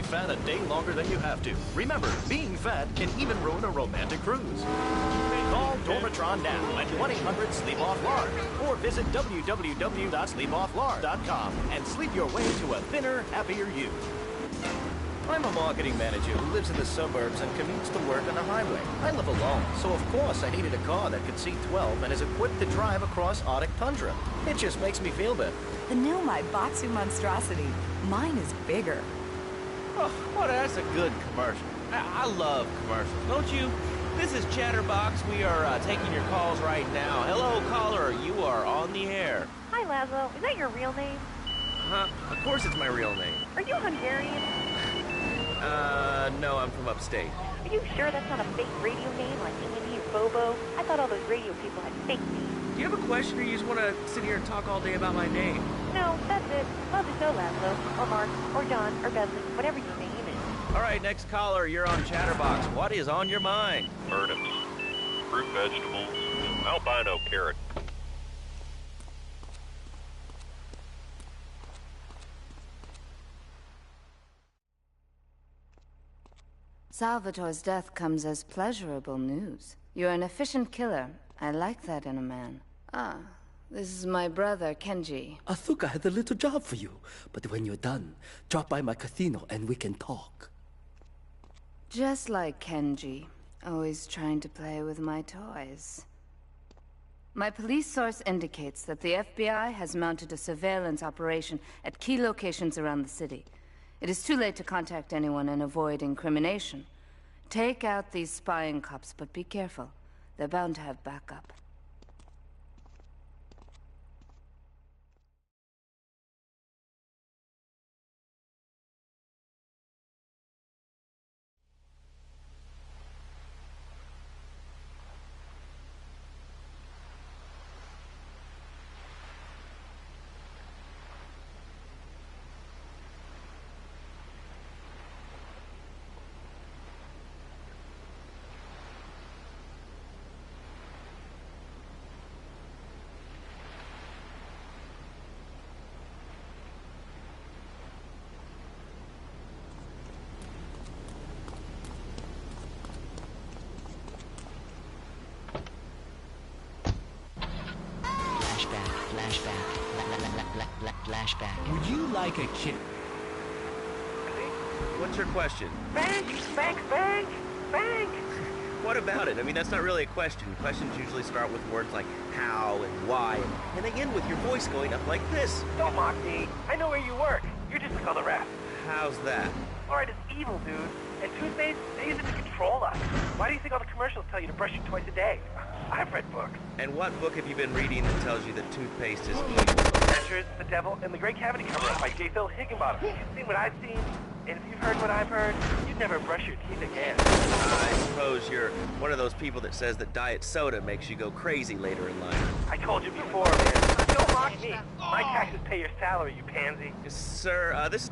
fat a day longer than you have to. Remember, being fat can even ruin a romantic cruise. Call Dormitron now at 1-800-SLEEP-OFF-LARD or visit www.sleepofflard.com and sleep your way to a thinner, happier you. I'm a marketing manager who lives in the suburbs and commutes to work on the highway. I live alone, so of course I needed a car that could seat 12 and is equipped to drive across Arctic tundra. It just makes me feel better. The new Maibatsu monstrosity. Mine is bigger. Oh, well, that's a good commercial. I love commercials, don't you? This is Chatterbox. We are taking your calls right now. Hello, caller. You are on the air. Hi, Laszlo. Is that your real name? Huh? Of course it's my real name. Are you Hungarian? No, I'm from upstate. Are you sure that's not a fake radio name like Andy or Bobo? I thought all those radio people had fake names. Do you have a question or you just want to sit here and talk all day about my name? No, that's it. Love the show, Laszlo. Or Mark, or John, or Beverly, whatever your name is. All right, next caller, you're on Chatterbox. What is on your mind? Turnips, fruit vegetables, albino carrot. Salvatore's death comes as pleasurable news. You're an efficient killer. I like that in a man. Ah, this is my brother, Kenji. Asuka has a little job for you, but when you're done, drop by my casino and we can talk. Just like Kenji, always trying to play with my toys. My police source indicates that the FBI has mounted a surveillance operation at key locations around the city. It is too late to contact anyone and avoid incrimination. Take out these spying cops, but be careful. They're bound to have backup. Flashback. Would you like a kid? What's your question? Bank! Bank! Bank! Bank! What about it? I mean, that's not really a question. Questions usually start with words like how and why, and they end with your voice going up like this. Don't mock me. I know where you work. You're just like all the rest. How's that? Fluoride is evil, dude. And toothpaste, they use it to control us. Why do you think all the commercials tell you to brush it twice a day? I've read books. And what book have you been reading that tells you that toothpaste is evil? Adventures, The Devil, and the Great Cavity Cover-Up by J. Phil Higginbottom. You've seen what I've seen, and if you've heard what I've heard, you'd never brush your teeth again. I suppose you're one of those people that says that diet soda makes you go crazy later in life. I told you before, man. Don't mock me. My taxes pay your salary, you pansy. Sir, this...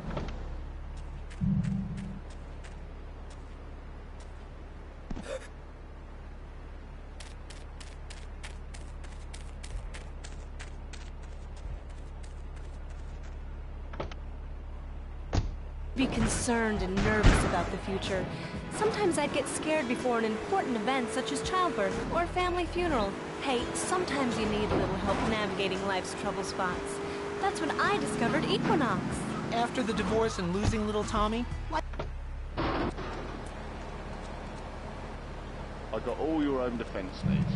Be concerned and nervous about the future. Sometimes I'd get scared before an important event such as childbirth or a family funeral. Hey, sometimes you need a little help navigating life's trouble spots. That's when I discovered Equinox. After the divorce and losing little Tommy? I got all your own defense needs.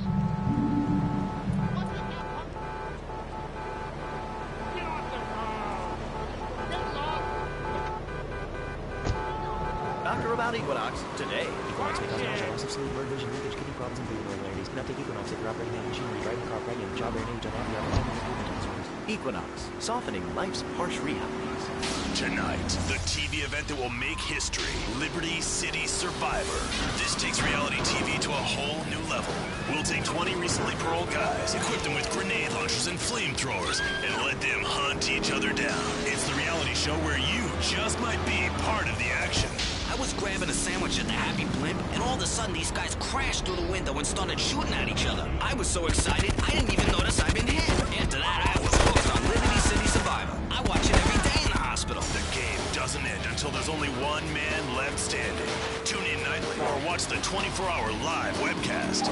Doctor about Equinox today. Equinox may cause nausea, loss of sleep, blurred vision, leakage, kidney problems, and breathing irregularities. Do not take Equinox if you're operating a machinery, driving a car, pregnant, childbearing age, unhappy, or having movement concerns. Equinox, softening life's harsh realities. Tonight, the TV event that will make history, Liberty City Survivor. This takes reality TV to a whole new level. We'll take 20 recently paroled guys, equip them with grenade launchers and flamethrowers, and let them hunt each other down. It's the reality show where you just might be part of the action. I was grabbing a sandwich at the Happy Blimp, and all of a sudden these guys crashed through the window and started shooting at each other. I was so excited, I didn't even notice I'd been hit. After that, I was hooked on Liberty City Survivor. I watch it every day in the hospital. The game doesn't end until until there's only one man left standing. Tune in nightly or watch the 24-hour live webcast.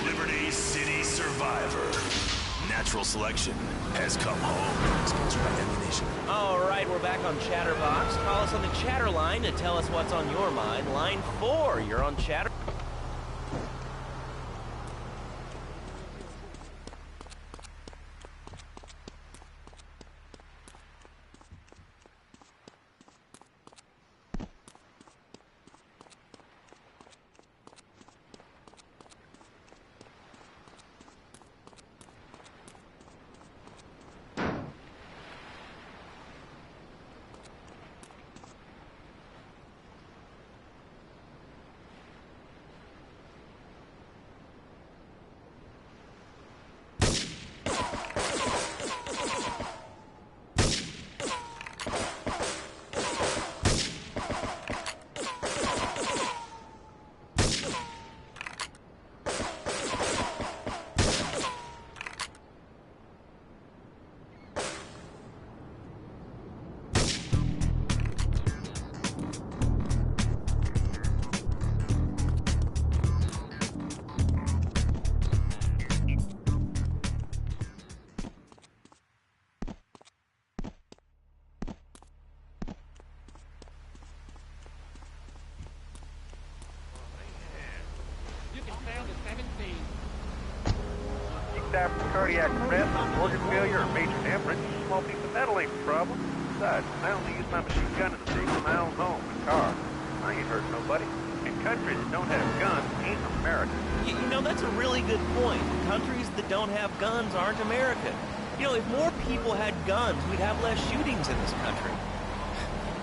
Liberty City Survivor. Natural Selection has come home. Sponsored by Ammunition. All right, we're back on Chatterbox. Call us on the Chatter line to tell us what's on your mind. Line 4, you're on Chatter. Cardiac arrest, organ failure, or major hemorrhage. Small piece of metal ain't a problem. Besides, I only use my machine gun as a safe from my own home and car. I ain't hurt nobody. And countries that don't have guns ain't America. You know, that's a really good point. Countries that don't have guns aren't America. You know, if more people had guns, we'd have less shootings in this country.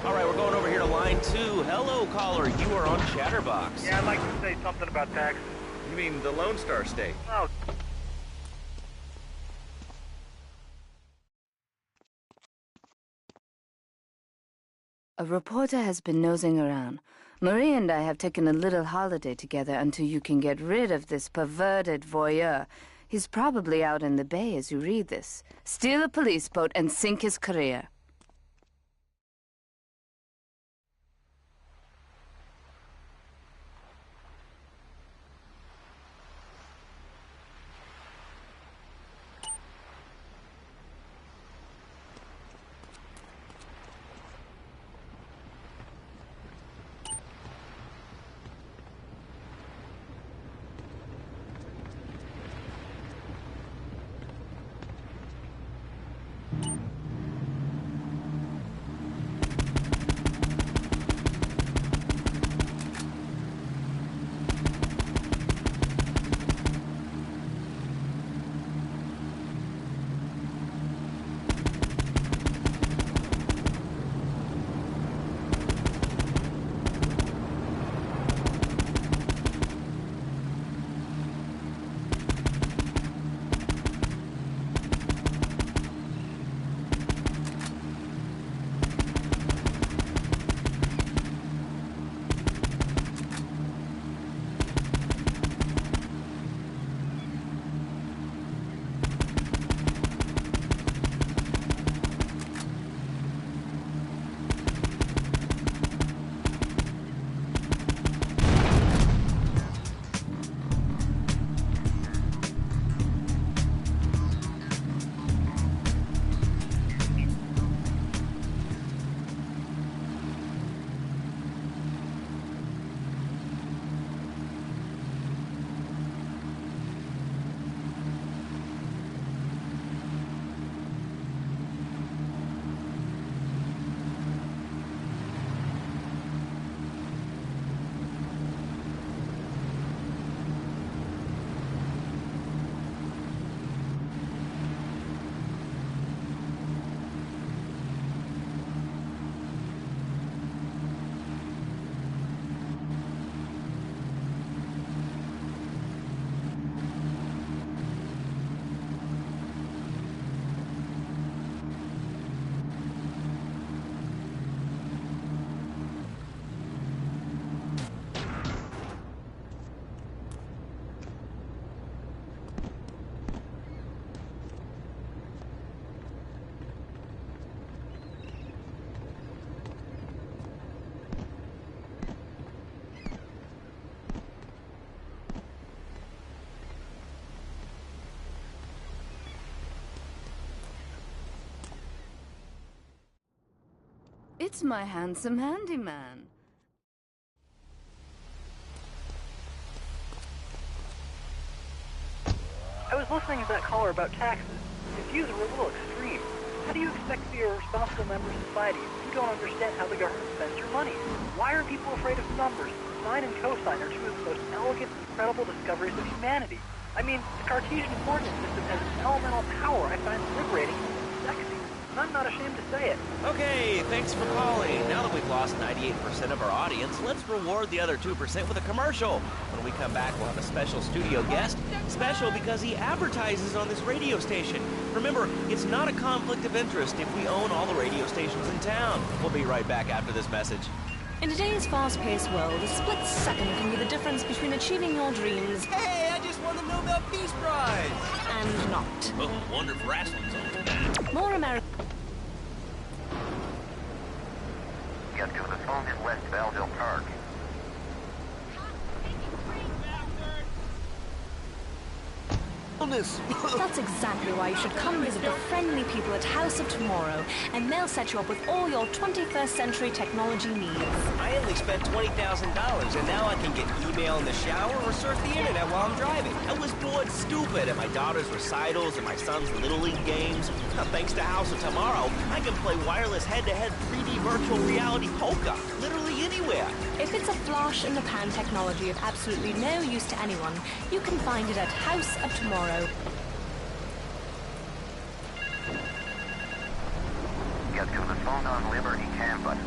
All right, we're going over here to line 2. Hello, caller. You are on Chatterbox. Yeah, I'd like to say something about taxes. You mean the Lone Star State? Oh, A reporter has been nosing around. Marie and I have taken a little holiday together until you can get rid of this perverted voyeur. He's probably out in the bay as you read this. Steal a police boat and sink his career. It's my handsome handyman. I was listening to that caller about taxes. His views were a little extreme. How do you expect to be a responsible member of society if you don't understand how the government spends your money? Why are people afraid of numbers? Sine and cosine are two of the most elegant and incredible discoveries of humanity. I mean, the Cartesian coordinate system has an elemental power I find liberating and sexy. And I'm not ashamed to say it. Okay, thanks for calling. Now that we've lost 98% of our audience, let's reward the other 2% with a commercial. When we come back, we'll have a special studio guest. Special because he advertises on this radio station. Remember, it's not a conflict of interest if we own all the radio stations in town. We'll be right back after this message. In today's fast-paced world, a split second can be the difference between achieving your dreams... Hey, I just won the Nobel Peace Prize! ...and not. Oh, wonder if wrestling's on. More American... Get to the phone in West Belleville Park. That's exactly why you should come visit the friendly people at House of Tomorrow, and they'll set you up with all your 21st century technology needs. I only spent $20,000, and now I can get email in the shower or surf the internet while I'm driving. I was bored stupid at my daughter's recitals and my son's Little League games. Now, thanks to House of Tomorrow, I can play wireless head-to-head 3D virtual reality poker, literally anywhere. If it's a flash-in-the-pan technology of absolutely no use to anyone, you can find it at House of Tomorrow. Get to the phone on Liberty Campus.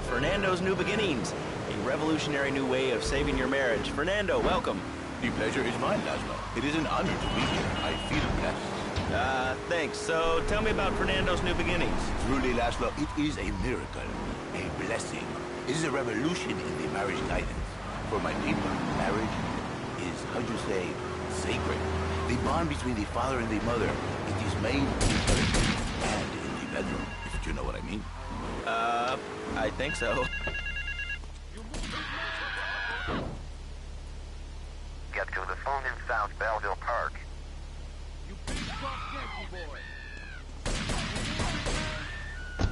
Fernando's New Beginnings, a revolutionary new way of saving your marriage. Fernando, welcome. The pleasure is mine, Laszlo. It is an honor to be here. I feel blessed. Thanks. So tell me about Fernando's New Beginnings. Truly, Laszlo, it is a miracle, a blessing. It is a revolution in the marriage guidance. For my people, marriage is, how'd you say, sacred. The bond between the father and the mother, it is made in church and in the bedroom, if you know what I mean. I think so. Get to the phone in South Belleville Park.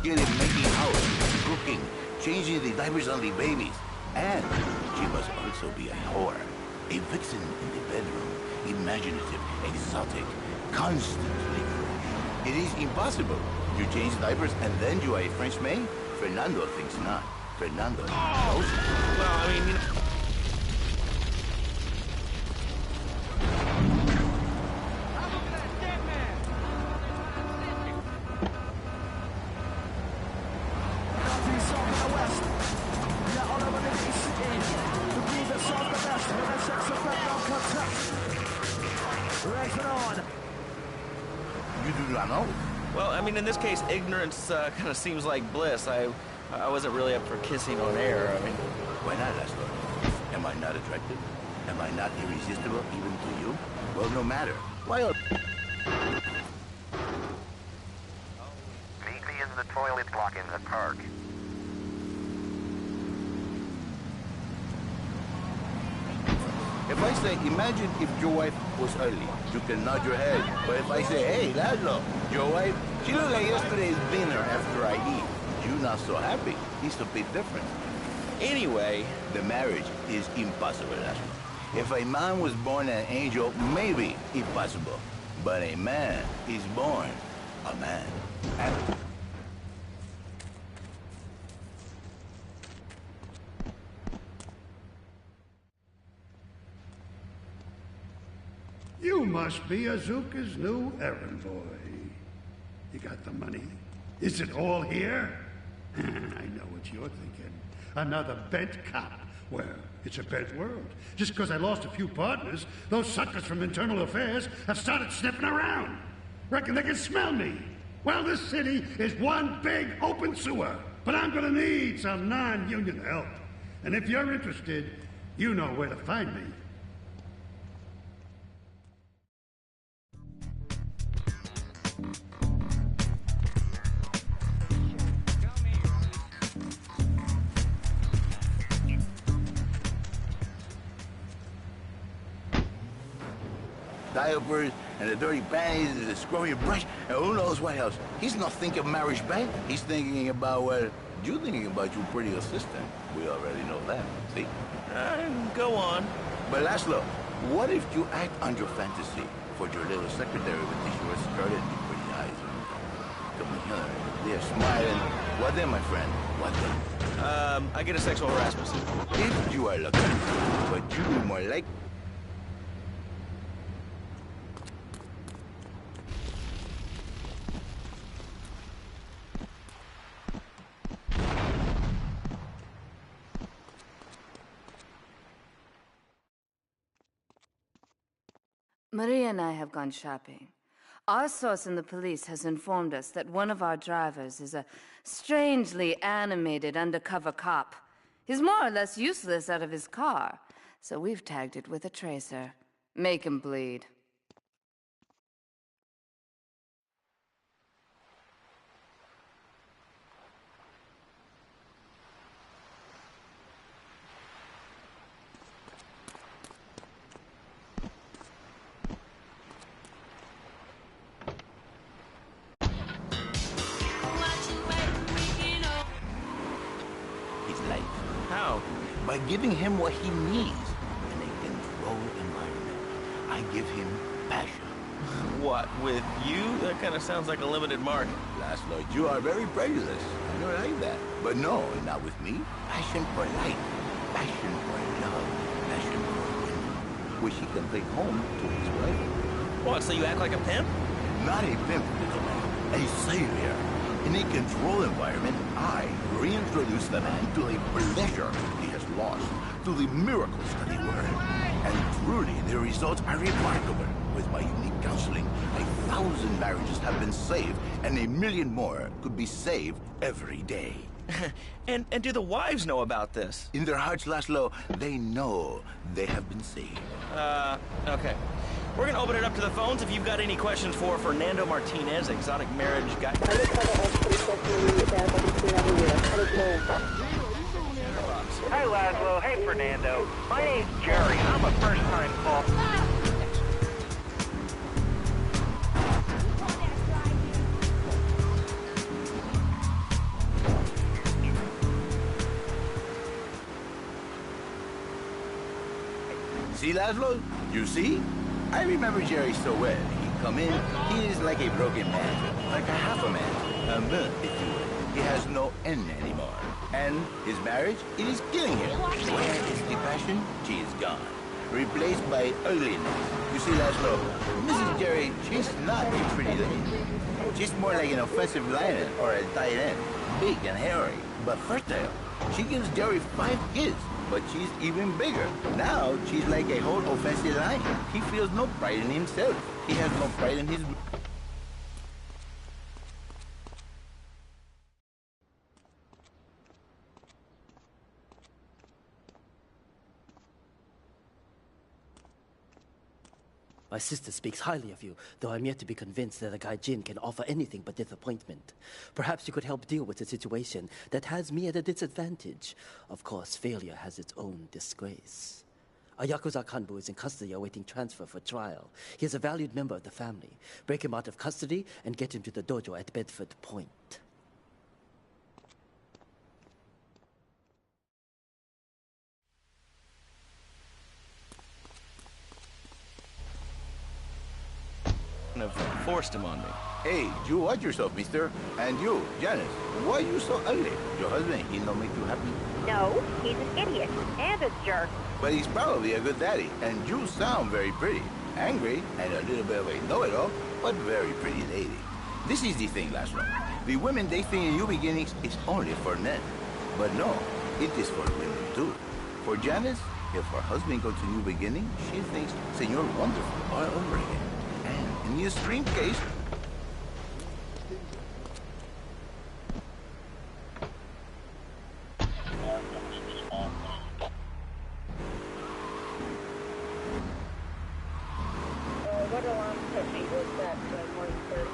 Get him making house, cooking, changing the diapers on the babies. And she must also be a whore. A vixen in the bedroom, imaginative, exotic, constantly fresh. It is impossible. You change diapers and then you are a French maid? Fernando thinks not. Fernando knows. Well, I mean, you know... You do not know? Well, I mean, in this case, ignorance kind of seems like bliss. I wasn't really up for kissing on air. I mean... Why not, Laszlo? Am I not attractive? Am I not irresistible even to you? Well, no matter. Why are... Meet me in the toilet block in the park. If I say, imagine if your wife was early, you can nod your head. But if I say, hey, Laszlo, your wife, she looked like yesterday's dinner after I eat. You not so happy. It's a bit different. Anyway, the marriage is impossible, Laszlo. If a man was born an angel, maybe impossible. But a man is born a man. And you must be Azuka's new errand boy. You got the money? Is it all here? I know what you're thinking. Another bent cop. Well, it's a bent world. Just because I lost a few partners, those suckers from Internal Affairs have started sniffing around. Reckon they can smell me. Well, this city is one big open sewer. But I'm gonna need some non-union help. And if you're interested, you know where to find me. diapers and the dirty panties and the scrubby brush and who knows what else. He's not thinking marriage back. He's thinking about, well, you're thinking about your pretty assistant. We already know that, see? Go on. But Laszlo, what if you act on your fantasy for your little secretary with the short skirt and the pretty eyes? Come on, here. They're smiling. What then, my friend? What then? I get a sexual harassment suit. If you are lucky, but you be more like... Maria and I have gone shopping. Our source in the police has informed us that one of our drivers is a strangely animated undercover cop. He's more or less useless out of his car, so we've tagged it with a tracer. Make him bleed. How? By giving him what he needs in a controlled environment. I give him passion. What, with you? That kind of sounds like a limited market. Laszlo, you are very prejudiced. I don't like that. But no, not with me. Passion for life. Passion for love. Passion for women. Which he can take home to his wife. What, so you act like a pimp? Not a pimp, little man. A savior. In a controlled environment, I reintroduce the man to the pleasure he has lost, to the miracles that he learned. And truly, the results are remarkable. With my unique counseling, 1,000 marriages have been saved, and 1,000,000 more could be saved every day. And do the wives know about this? In their hearts, Laszlo, they know they have been saved. Okay. We're gonna open it up to the phones if you've got any questions for Fernando Martinez, exotic marriage guy. Hi, Laszlo. Hey, Fernando. My name's Jerry, and I'm a first-time call. See, Laszlo? You see? I remember Jerry so well. He'd come in, he is like a broken man, like a half a man, a myth, if you will. He has no end anymore. And his marriage, it is killing him. Where is the passion? She is gone. Replaced by ugliness. You see, Laszlo, Mrs. Jerry, she's not a pretty lady. She's more like an offensive lion or a tight end. Big and hairy, but fertile. She gives Jerry 5 kids. But she's even bigger. Now, she's like a whole offensive lion. He feels no pride in himself. He has no pride in his... My sister speaks highly of you, though I'm yet to be convinced that a guy Jin can offer anything but disappointment. Perhaps you could help deal with a situation that has me at a disadvantage. Of course, failure has its own disgrace. A Yakuza Kanbu is in custody awaiting transfer for trial. He is a valued member of the family. Break him out of custody and get him to the dojo at Bedford Point. Have forced him on me. Hey, you watch yourself, mister. And you, Janice, why are you so ugly? Your husband, he don't make you happy? No, he's an idiot and a jerk. But he's probably a good daddy, and you sound very pretty. Angry, and a little bit of a know-it-all, but very pretty lady. This is the thing, Laszlo. The women they think in New Beginnings is only for men. But no, it is for women too. For Janice, if her husband goes to New Beginning, she thinks Senor Wonderful all over again. In the extreme case, what alarm technique was that morning, sir?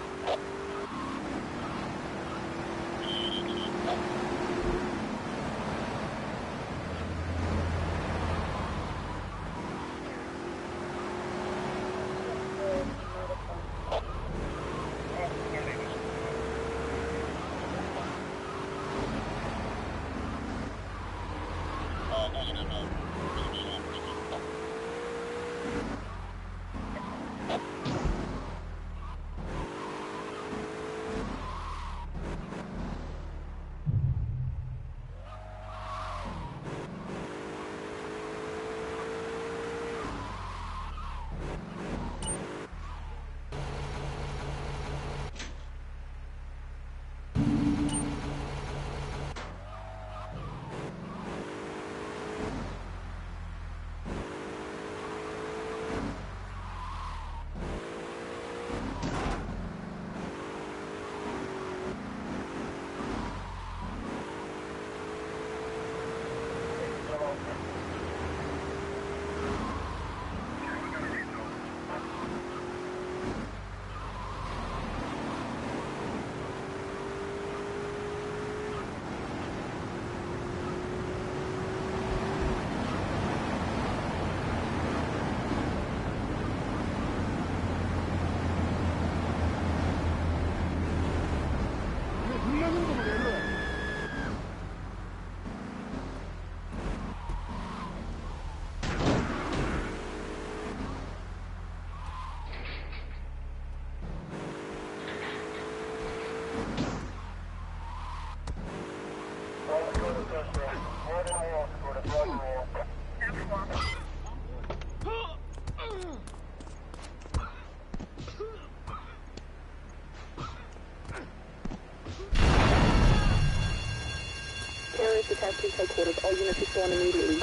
Police Headquarters. All units respond immediately.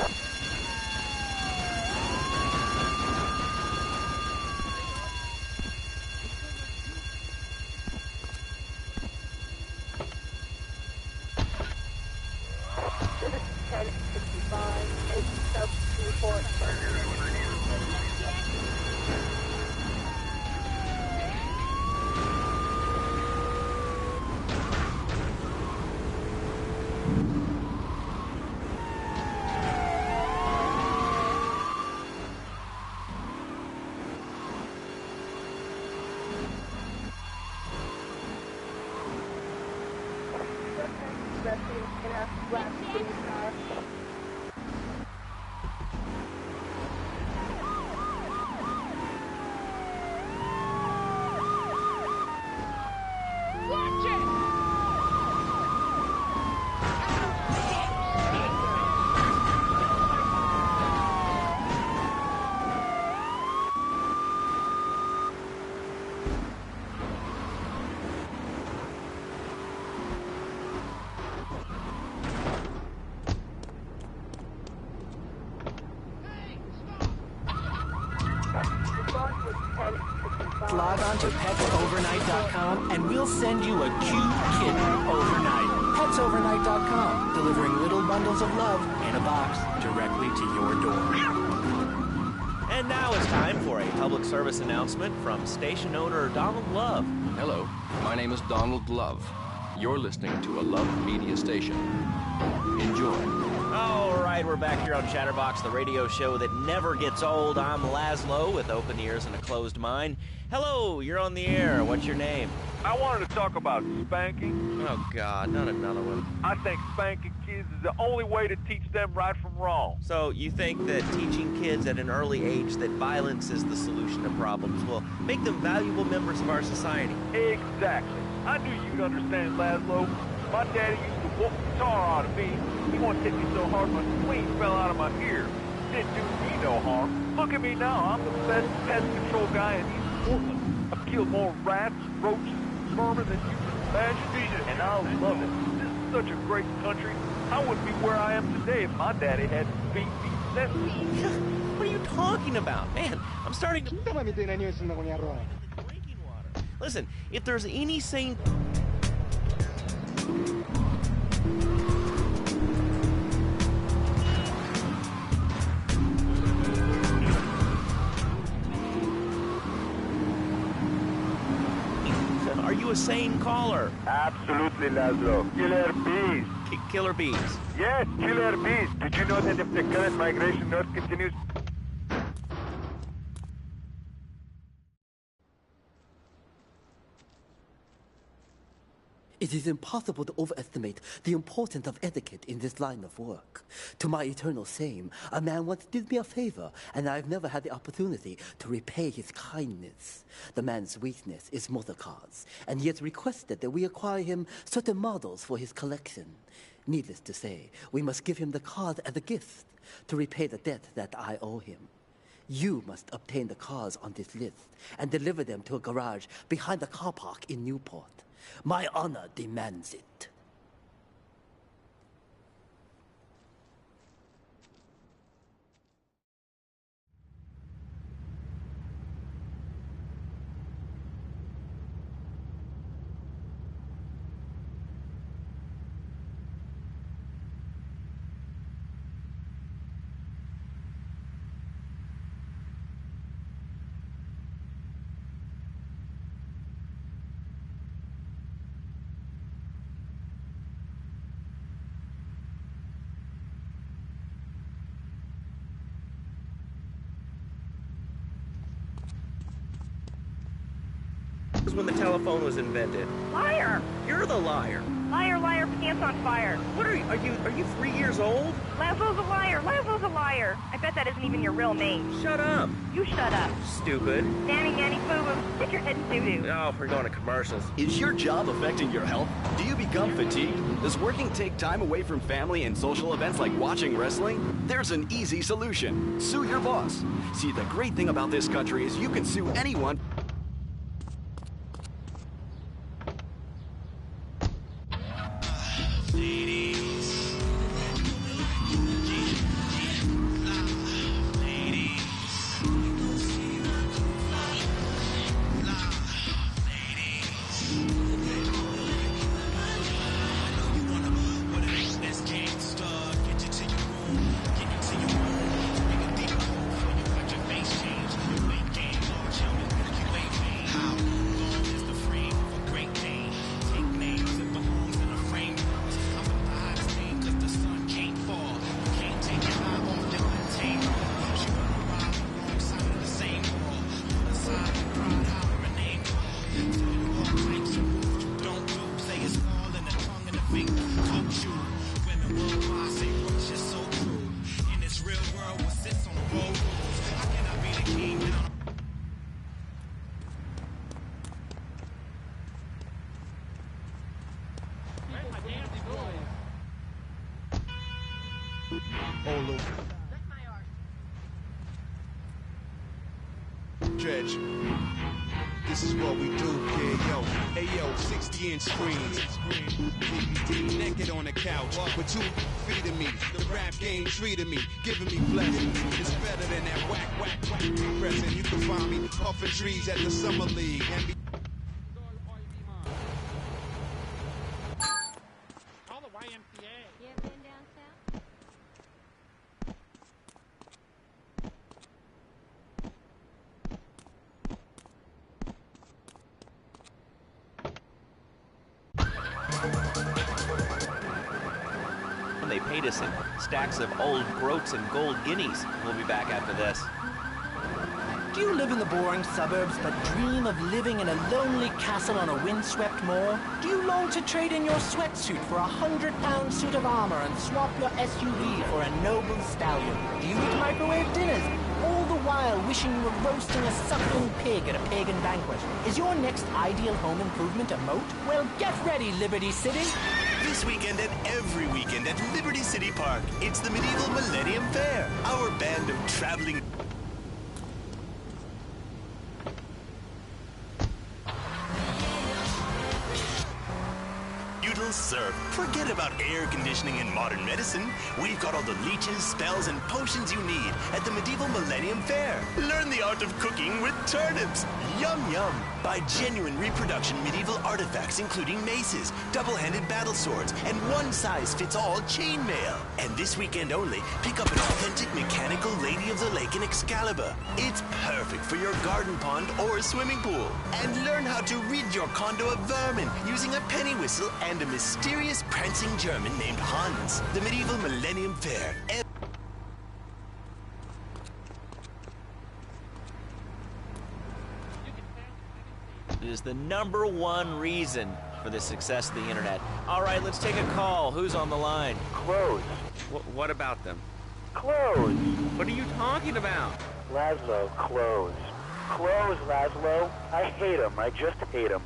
Log on to petsovernight.com and we'll send you a cute kitten overnight. Petsovernight.com, delivering little bundles of love in a box directly to your door. And now it's time for a public service announcement from station owner Donald Love. Hello, my name is Donald Love. You're listening to a Love Media station. Enjoy. All right, we're back here on Chatterbox, the radio show that never gets old. I'm Laszlo with open ears and a closed mind. Hello, you're on the air. What's your name? I wanted to talk about spanking. Oh, God, not another one. I think spanking kids is the only way to teach them right from wrong. So you think that teaching kids at an early age that violence is the solution to problems will make them valuable members of our society? Exactly. I knew you'd understand, Laszlo. My daddy used to whoop the tar out of me. He once hit me so hard my spleen fell out of my ear. Didn't do me no harm. Look at me now. I'm the best pest control guy in East Portland. I've killed more rats, roaches, vermin than you can imagine, and I love it. This is such a great country. I wouldn't be where I am today if my daddy hadn't beat me senseless. What are you talking about? Man, I'm starting to... Listen, if there's any sane... Are you a sane caller? Absolutely, Laszlo. Killer bees. Killer bees? Yes, killer bees. Did you know that if the current migration north continues... It is impossible to overestimate the importance of etiquette in this line of work. To my eternal shame, a man once did me a favor, and I've never had the opportunity to repay his kindness. The man's weakness is motor cars, and he has requested that we acquire him certain models for his collection. Needless to say, we must give him the cars as a gift to repay the debt that I owe him. You must obtain the cars on this list and deliver them to a garage behind the car park in Newport. My honor demands it. When the telephone was invented. Liar! You're the liar. Liar, liar, pants on fire. What are you 3 years old? Laszlo's a liar. Laszlo's a liar. I bet that isn't even your real name. Shut up. You shut up. Stupid. Nanny, nanny, boo-boo. Stick your head in doo-doo. Oh, we're going to commercials. Is your job affecting your health? Do you become fatigued? Does working take time away from family and social events like watching wrestling? There's an easy solution. Sue your boss. See, the great thing about this country is you can sue anyone. all over. Dredge. This is what we do, kid, yo. Hey, yo, 60-inch screens. DVD naked on the couch with 2 feet of me. The rap game treated me, giving me pleasure. It's better than that whack present. You can find me puffing trees at the Summer League. All the YMCA. You ever been down south? And they paid us in stacks of old groats and gold guineas. We'll be back after this. Do you live in the boring suburbs but dream of living in a lonely castle on a windswept moor? Do you long to trade in your sweatsuit for a 100-pound suit of armor and swap your SUV for a noble stallion? Do you eat microwave dinners, all the while wishing you were roasting a suckling pig at a pagan banquet? Is your next ideal home improvement a moat? Well, get ready, Liberty City! This weekend and every weekend at Liberty City Park, it's the Medieval Millennium Fair. Our band of traveling... Surf. Forget about air conditioning and modern medicine. We've got all the leeches, spells, and potions you need at the Medieval Millennium Fair. Learn the art of cooking with turnips. Yum yum. Buy genuine reproduction medieval artifacts including maces, double-handed battle swords, and one-size-fits-all chainmail. And this weekend only, pick up an authentic mechanical Lady of the Lake in Excalibur. It's perfect for your garden pond or swimming pool. And learn how to rid your condo of vermin using a penny whistle and a mysterious prancing German named Hans. The Medieval Millennium Fair. It is the #1 reason for the success of the internet. All right, let's take a call. Who's on the line? Clothes. What about them? Clothes. What are you talking about? Laszlo, clothes. Clothes, Laszlo. I hate them. I just hate them.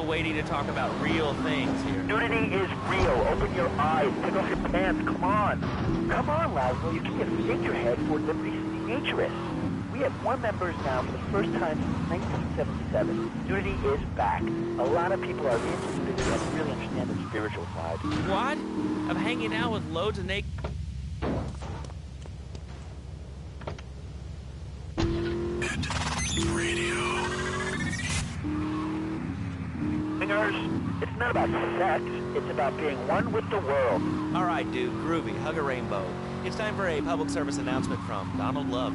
Waiting to talk about real things here. Nudity is real. Open your eyes. Take off your pants. Come on. Come on, Laszlo. You can't get figurehead for Liberty City Naturists. We have more members now for the first time since 1977. Nudity is back. A lot of people are into nudity and really understand the spiritual side. What? I'm hanging out with loads of naked... It's not about sex, it's about being one with the world. All right, dude, groovy, hug a rainbow. It's time for a public service announcement from Donald Love.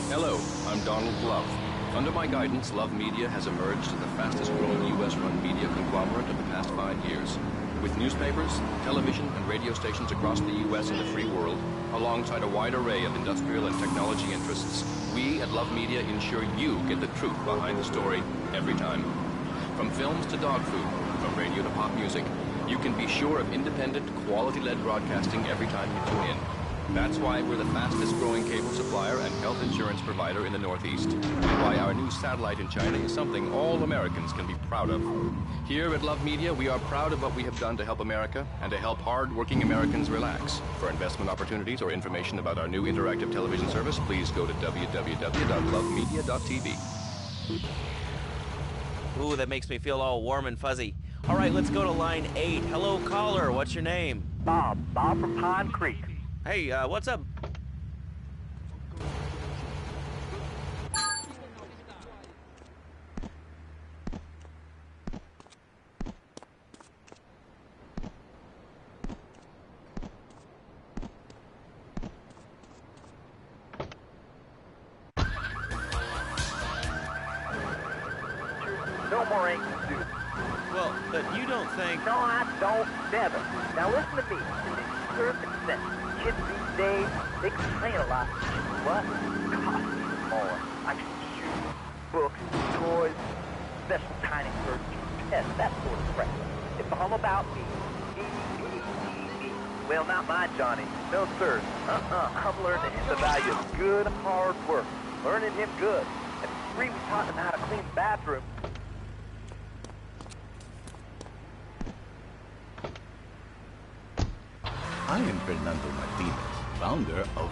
Hello, I'm Donald Love. Under my guidance, Love Media has emerged as the fastest growing U.S.-run media conglomerate of the past 5 years. With newspapers, television, and radio stations across the U.S. and the free world, alongside a wide array of industrial and technology interests, we at Love Media ensure you get the truth behind the story every time. From films to dog food, from radio to pop music, you can be sure of independent, quality-led broadcasting every time you tune in. That's why we're the fastest-growing cable supplier and health insurance provider in the Northeast, and why our new satellite in China is something all Americans can be proud of. Here at Love Media, we are proud of what we have done to help America and to help hard-working Americans relax. For investment opportunities or information about our new interactive television service, please go to www.lovemedia.tv. Ooh, that makes me feel all warm and fuzzy. All right, let's go to line 8. Hello, caller. What's your name? Bob from Pine Creek. Hey, what's up? No more ink to do. Well, but you don't think... No, I don't. Never. Now listen to me. Serve consent. Kids these days, they complain a lot. What? Costumes more. Like shoes, books, toys, special tiny furniture, pets, that sort of crap. It's all about me. Me. Well, not mine, Johnny. No, sir. I'm learning him the value of good, hard work. Learning him good. And we taught him how to clean the bathroom. I am Fernando Martinez, founder of...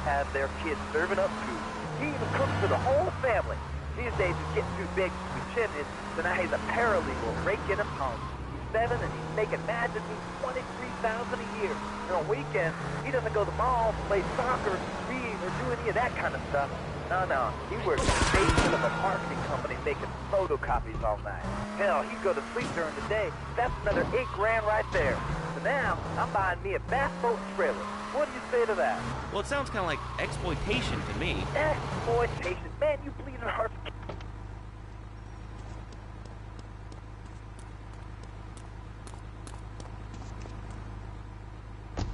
Have their kids serving up food. He even cooks for the whole family. These days he's getting too big to be chimney, so now he's a paralegal raking him home. He's 7 and he's making magically $23,000 a year. And on weekends, he doesn't go to the mall, play soccer, read, or do any of that kind of stuff. No. He works in the basement of a marketing company making photocopies all night. Hell, he'd go to sleep during the day. That's another $8,000 right there. So now, I'm buying me a bass boat trailer. What do you say to that? Well, it sounds kind of like exploitation to me. Exploitation? Man, you bleeding heart.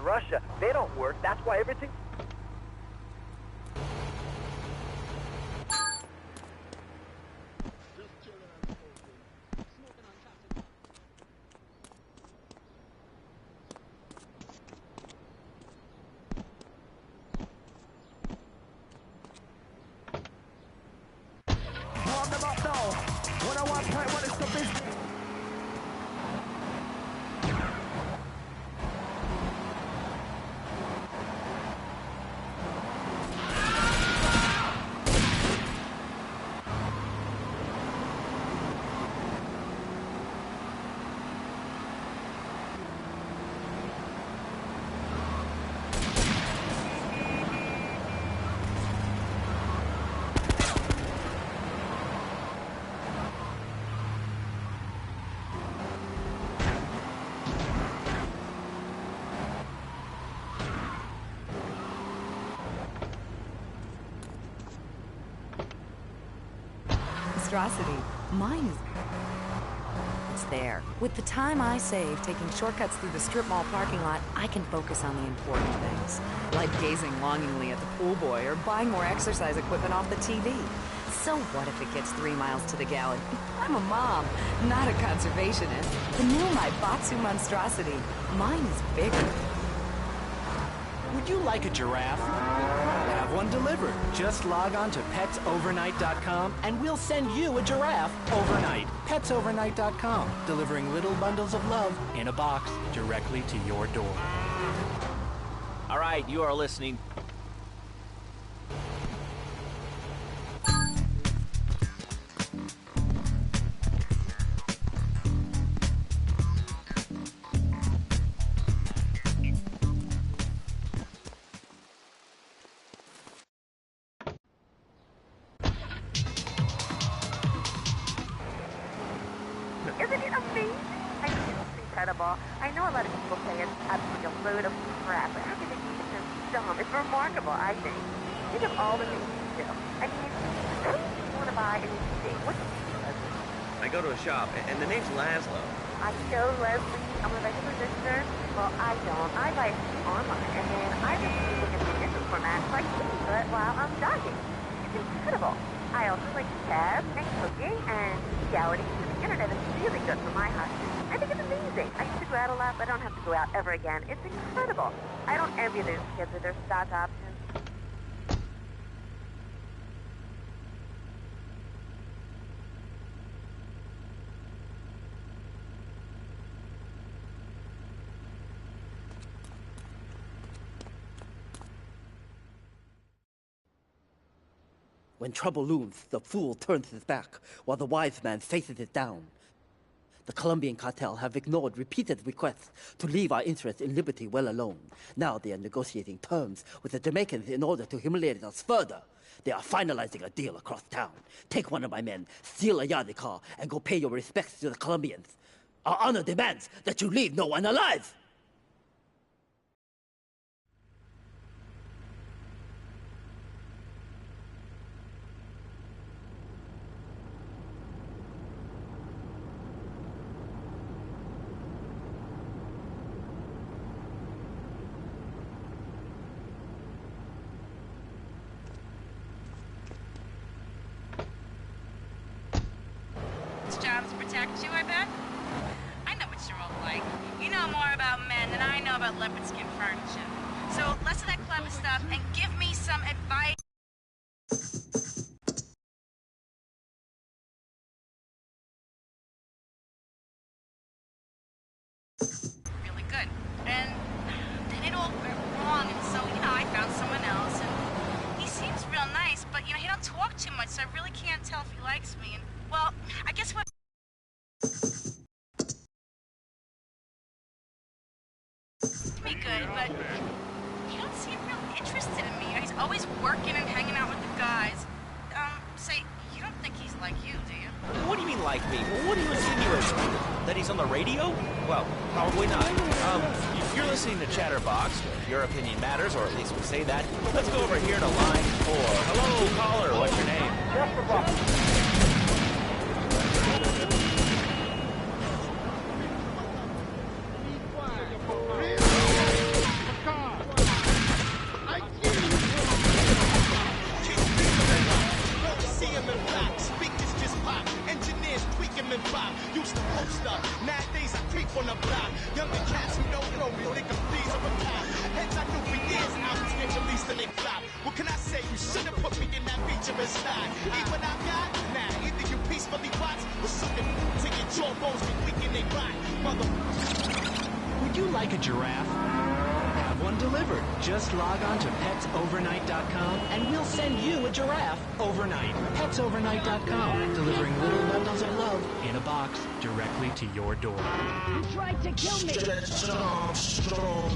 Russia, they don't work. That's why everything... Monstrosity. Mine is... It's there. With the time I save taking shortcuts through the strip mall parking lot, I can focus on the important things. Like gazing longingly at the pool boy or buying more exercise equipment off the TV. So what if it gets 3 miles to the gallon? I'm a mom, not a conservationist. The new Maibatsu Monstrosity. Mine is bigger. Would you like a giraffe? Have one delivered. Just log on to petsovernight.com and we'll send you a giraffe overnight. Petsovernight.com, delivering little bundles of love in a box directly to your door. All right, you are listening. Isn't it amazing? I mean, it's incredible. I know a lot of people say it's absolutely a load of crap, but how can they be so dumb? It's remarkable, I think. Think of all the things you do. I mean, who do you want to buy a new TV? What's the go to a shop, and the name's Laszlo. I show Leslie I'm a regular visitor. Well, I don't. I buy a few online, and then I just look at the initial format like but while I'm jogging. It's incredible. I also like chess and cooking and reality. The internet is really good for my hobby. I think it's amazing. I used to go out a lot, but I don't have to go out ever again. It's incredible. I don't envy those kids with their stock options. When trouble looms, the fool turns his back, while the wise man faces it down. The Colombian cartel have ignored repeated requests to leave our interests in liberty well alone. Now they are negotiating terms with the Jamaicans in order to humiliate us further. They are finalizing a deal across town. Take one of my men, steal a Yardi car, and go pay your respects to the Colombians. Our honor demands that you leave no one alive! Job to protect you, I bet? I know what you're all like. You know more about men than I know about leopard skin furniture. So less of that clever stuff and give me some advice. Really good. And then it all went wrong, and so, I found someone else, and he seems real nice, but, he don't talk too much, so I really can't tell if he likes me, and, well, I guess what... Me good, but he don't seem real interested in me. He's always working and hanging out with the guys. Say, you don't think he's like you, do you? What do you mean, like me? Well, what are you insinuating? That he's on the radio? Well, probably not. You're listening to Chatterbox. Your opinion matters, or at least we say that. Let's go over here to line 4. Hello, caller. What's your name? Used to post up. Nowadays I creep on the block. Younger cats who don't know me think I'm thieves of a cop. Heads I knew for years I was get released and they flop. What can I say? You should have put me in that feature slide. Even I got now. Either you peacefully watch or something to your jawbones be weak and they rot. Mother. Would you like a giraffe? Have one delivered. Just log on to petsovernight.com and we'll send you a giraffe overnight. Petsovernight.com, delivering little bundles of love in a box directly to your door. You tried to kill me. Strong.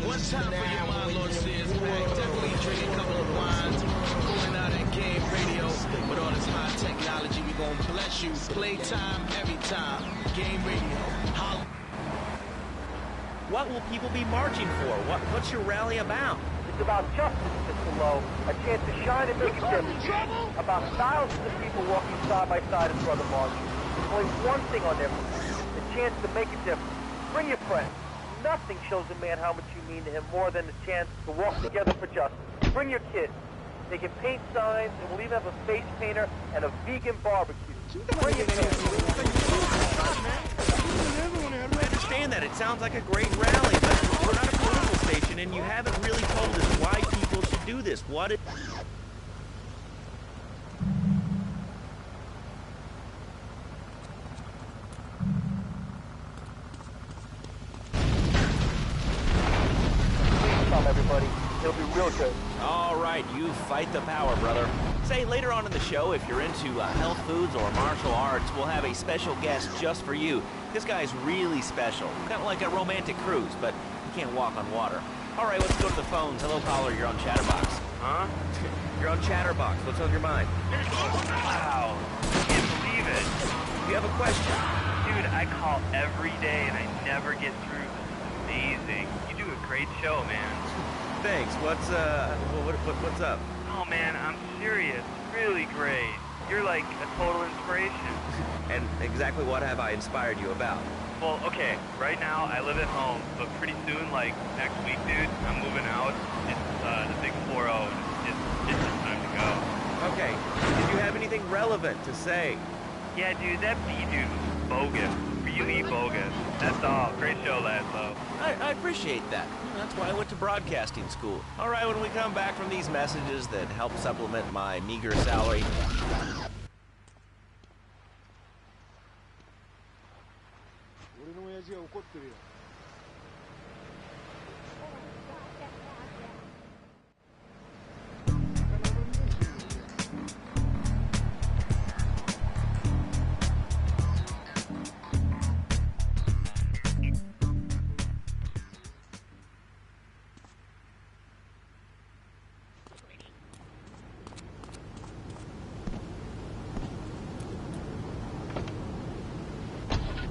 One time for your my Lord says back. Definitely drink a couple of wines. Going out at game radio. With all this high technology, we gonna bless you. Playtime every time. Game radio. Holla. What will people be marching for? What's your rally about? It's about justice, Mr. Lowe. A chance to shine and make a difference. About thousands of people walking side by side in front of the march. There's only one thing on their mind. The chance to make a difference. Bring your friends. Nothing shows a man how much you mean to him more than the chance to walk together for justice. Bring your kids. They can paint signs, and we'll even have a face painter and a vegan barbecue. Bring your family. I understand that. It sounds like a great rally, but we're not a political station, and you haven't really told us why people should do this. What it... Please come, everybody. It'll be real good. All right, you fight the power, brother. Say, later on in the show, if you're into health foods or martial arts, we'll have a special guest just for you. This guy's really special. Kind of like a romantic cruise, but he can't walk on water. All right, let's go to the phones. Hello, caller, you're on Chatterbox. Huh? You're on Chatterbox. What's on your mind? Wow. Can't believe it. You have a question? Dude, I call every day and I never get through. This is amazing. You do a great show, man. Thanks. What's up? Oh, man, I'm serious. Really great. You're like a total inspiration. And exactly what have I inspired you about? Well, okay, right now I live at home, but pretty soon, like next week, dude, I'm moving out. It's the big 4-0, and it's just time to go. Okay, did you have anything relevant to say? Yeah, dude, that B dude was bogus. Really bogus. That's all. Great show, Laszlo. I appreciate that. That's why I went to broadcasting school. All right, when we come back from these messages that help supplement my meager salary...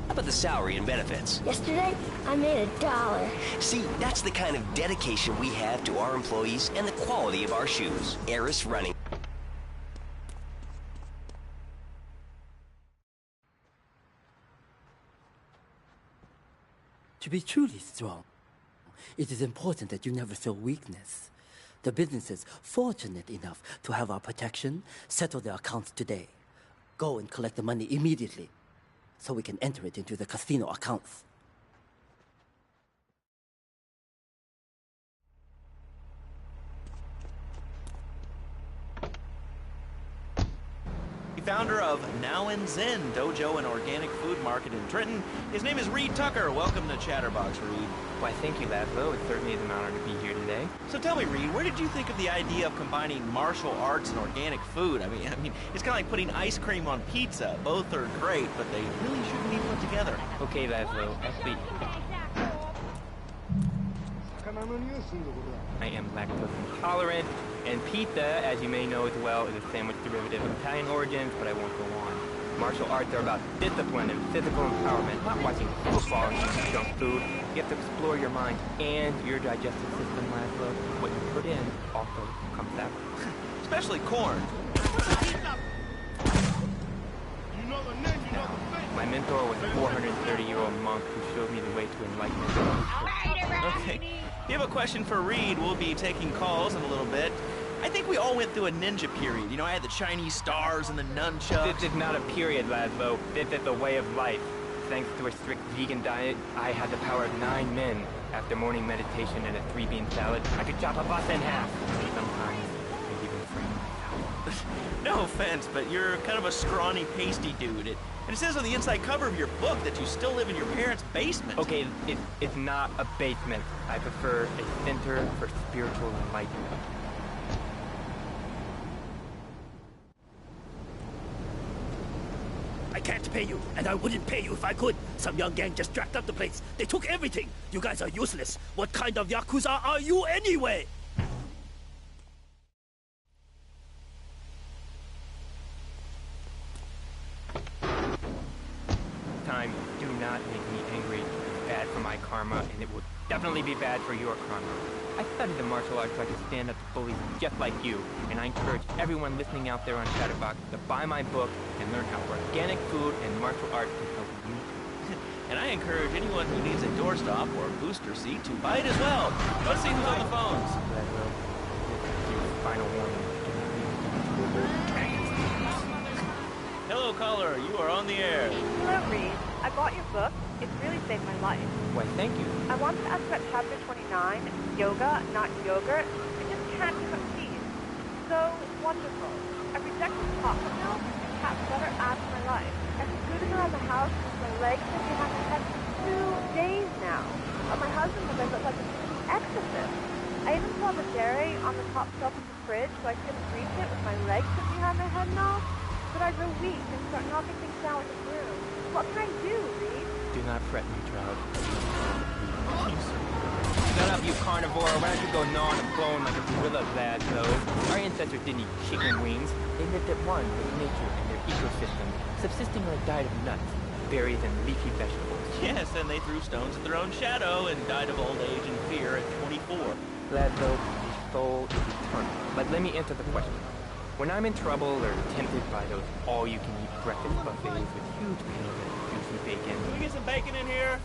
How about the salary and benefits? Yesterday, I made $1. See, that's the kind of dedication we have to our employees and the quality of our shoes. Eris Running. To be truly strong, it is important that you never show weakness. The business is fortunate enough to have our protection. Settle their accounts today. Go and collect the money immediately, so we can enter it into the casino accounts. Founder of Now and Zen Dojo and Organic Food Market in Trenton. His name is Reed Tucker. Welcome to Chatterbox, Reed. Why, thank you, Laszlo. It certainly is an honor to be here today. So tell me, Reed, where did you think of the idea of combining martial arts and organic food? I mean, it's kind of like putting ice cream on pizza. Both are great, but they really shouldn't be put together. Okay, Laszlo. Actually, I am lactose intolerant, and pizza, as you may know as well, is a sandwich derivative of Italian origins, but I won't go on. Martial arts are about discipline and physical empowerment, not watching football and eating junk food. You have to explore your mind and your digestive system, Laszlo. What you put in also comes out. Especially corn. My mentor was a 430-year-old monk who showed me the way to enlightenment. Okay. If you have a question for Reed, we'll be taking calls in a little bit. I think we all went through a ninja period. You know, I had the Chinese stars and the nunchucks. This is not a period, Laszlo. This is a way of life. Thanks to a strict vegan diet, I had the power of 9 men. After morning meditation and a 3-bean salad, I could chop a bus in half. Sometimes, I even frame myself. No offense, but you're kind of a scrawny, pasty dude. And it says on the inside cover of your book that you still live in your parents' basement. Okay, it's not a basement. I prefer a center for spiritual enlightenment. I can't pay you, and I wouldn't pay you if I could. Some young gang just jacked up the place. They took everything. You guys are useless. What kind of Yakuza are you anyway? Time, do not make me angry. It's bad for my karma, and it will definitely be bad for your karma. I studied the martial arts so I could stand up to bullies just like you, and I encourage everyone listening out there on Chatterbox to buy my book and learn how organic food and martial arts can help you too. And I encourage anyone who needs a doorstop or a booster seat to buy it as well. Let's see who's on the phones. Final warning. Hello, caller. You are on the air. Hello, Reed. I bought your book. It's really saved my life. Why, thank you. I want to ask about chapter 29, yoga, not yogurt. I just can't give up peace. So wonderful. I rejected chocolate milk and cats never add to my life. I've been scooting around the house with my legs and behind my head for 2 days now. But my husband says I look like a exorcist. I even saw the dairy on the top shelf of the fridge so I couldn't reach it with my legs put behind my head and all. But I grow weak and start knocking things down with a broom. What can I do, Reed? Do not fret, my child. Shut up, you carnivore. Why don't you go gnaw on a bone like a gorilla, lad, though? Our ancestors didn't eat chicken wings. They lived at one with nature and their ecosystem, subsisting on a diet of nuts, berries, and leafy vegetables. Yes, and they threw stones at their own shadow and died of old age and fear at 24. Lad, though, your soul is eternal. But let me answer the question. When I'm in trouble or tempted by those all-you-can-eat breakfast buffets with huge pans of juicy bacon... Can we get some bacon in here?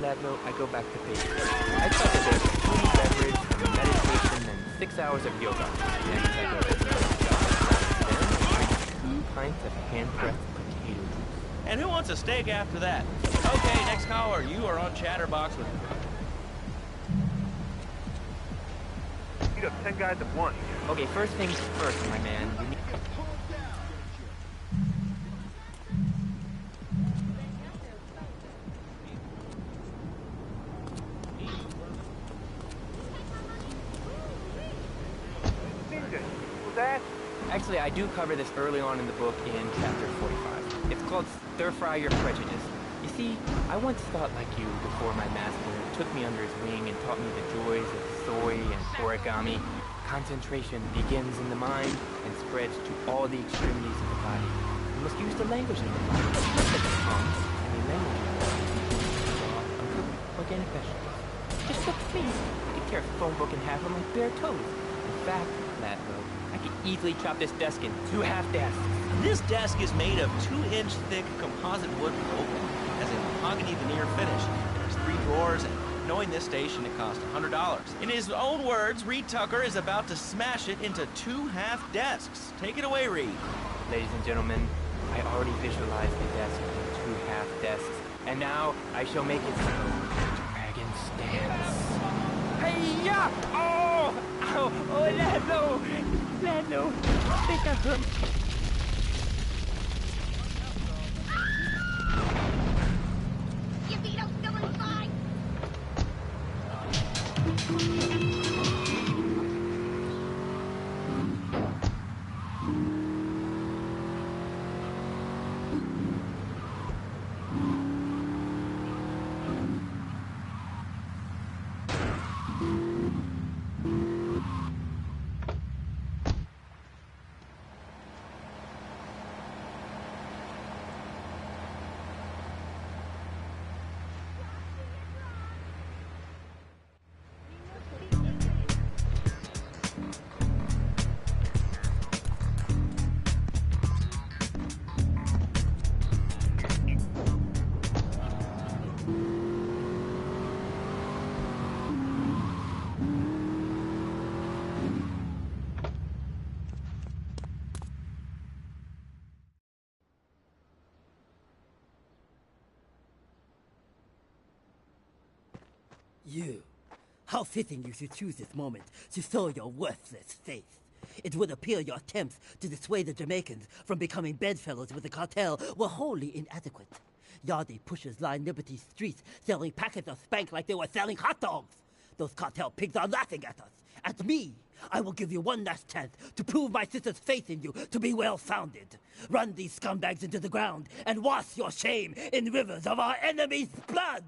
Ladlo, I go back to bacon. I try to bake a food beverage, meditation, and 6 hours of yoga. Next, I go to the then 2 pints of hand-pressed potato juice. And who wants a steak after that? Okay, next caller, you are on Chatterbox with... You got 10 guys at once. Okay, first things first, my man. You need... Actually, I do cover this early on in the book in chapter 45. It's called Stir Fry Your Prejudice. You see, I once thought like you before my master took me under his wing and taught me the joys of soy and origami. Concentration begins in the mind and spreads to all the extremities of the body. You must use the language of the body, not the tongue, and the language of the body. Organic vegetables. Just look at me. I could tear a phone book in half on my bare toes. In fact, Ladlo, I could easily chop this desk in 2 half desks. This desk is made of 2-inch thick composite wood oval. It has a mahogany veneer finish. It has 3 drawers, and knowing this station, it cost $100. In his own words, Reed Tucker is about to smash it into 2 half desks. Take it away, Reed. Ladies and gentlemen, I already visualized the desk in 2 half desks, and now I shall make it so. Dragon stance. Hey-ya! Oh! Ow! Oh, Ladlo! Ladlo! I think I hurt. Your veto's still inside. You. How fitting you should choose this moment to sow your worthless faith. It would appear your attempts to dissuade the Jamaicans from becoming bedfellows with the cartel were wholly inadequate. Yardie pushers line Liberty streets selling packets of spank like they were selling hot dogs. Those cartel pigs are laughing at us. At me. I will give you one last chance to prove my sister's faith in you to be well-founded. Run these scumbags into the ground and wash your shame in rivers of our enemies' blood!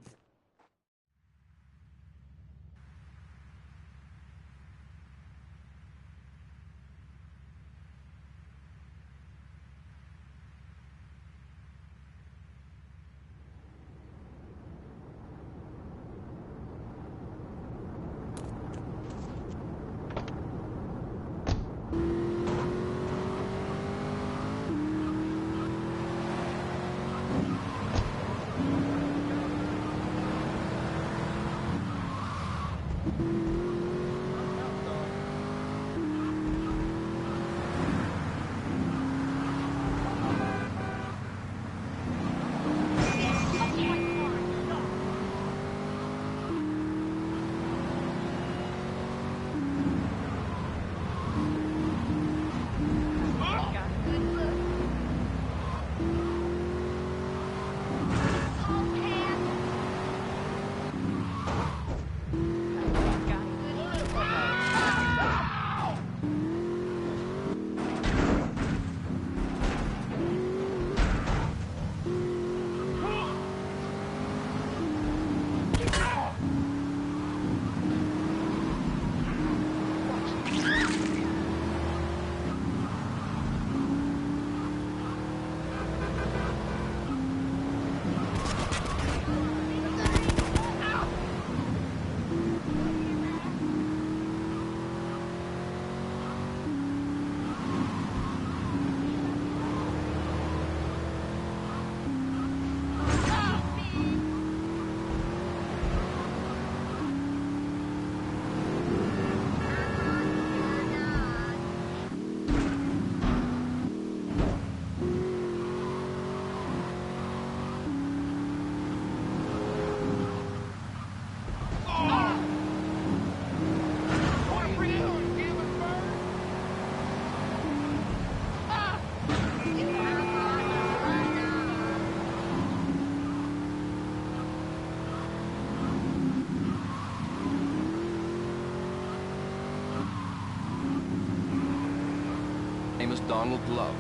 Donald Love.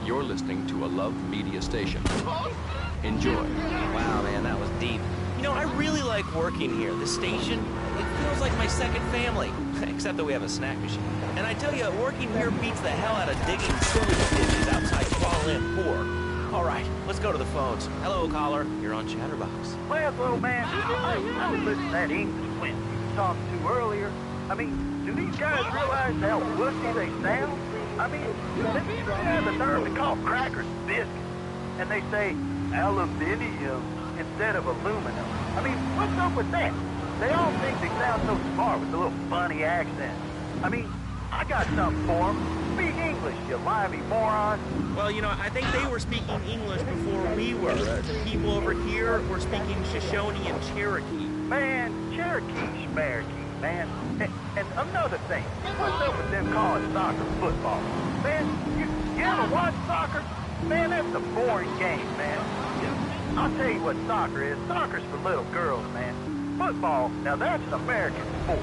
You're listening to a Love Media station. Enjoy. Wow, man, that was deep. You know, I really like working here. The station, it feels like my second family. Except that we have a snack machine. And I tell you, working here beats the hell out of digging sewage ditches outside Kuala Lumpur. All right, let's go to the phones. Hello, caller. You're on Chatterbox. Well, little man, I was listening to that English twin you talked to earlier. I mean, do these guys realize how wussy they sound? I mean, they have the nerve to call crackers biscuits, and they say aluminium instead of aluminum. I mean, what's up with that? They all think they sound so smart with a little funny accent. I mean, I got something for them. Speak English, you limey moron. Well, you know, I think they were speaking English before we were. The people over here were speaking Shoshone and Cherokee. Man, Cherokee, Schmerokee, man. And another thing, what's up with them calling soccer football? Man, you ever watch soccer? Man, that's a boring game, man. I'll tell you what soccer is. Soccer's for little girls, man. Football, now that's an American sport.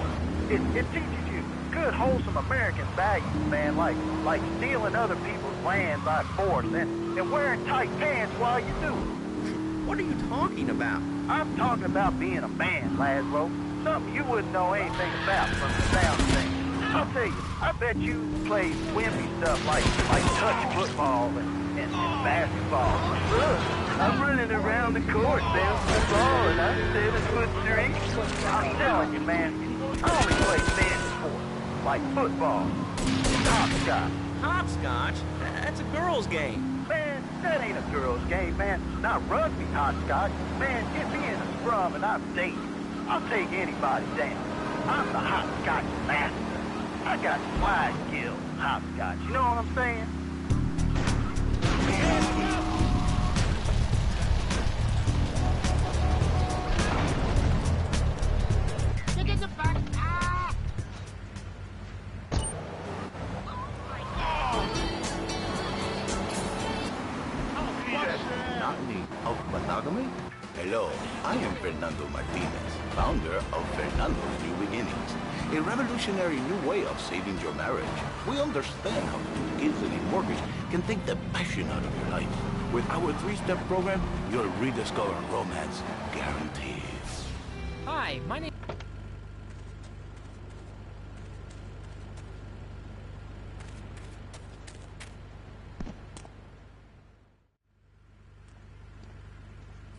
It teaches you good, wholesome American values, man, like stealing other people's land by force and wearing tight pants while you do it. What are you talking about? I'm talking about being a man, Laszlo. Something you wouldn't know anything about from the sound of things. I'll tell you, I bet you play wimpy stuff like touch football and basketball. Look, I'm running around the court bouncing the ball and I'm 7'3". I'm telling you, man, I only play men's sports, like football, hopscotch. Hopscotch? That's a girl's game. Man, that ain't a girl's game, man. Not rugby hopscotch. Man, get me in a scrum and I'm dating. I'll take anybody down. I'm the hopscotch master. I got slide skills, hopscotch. You know what I'm saying? Look at the back. Ah! Monotony of monogamy? Hello, I am Fernando Martinez, founder of Fernando's New Beginnings, a revolutionary new way of saving your marriage. We understand how 2 kids and a mortgage can take the passion out of your life. With our 3-step program, you'll rediscover romance guaranteed. Hi, my name...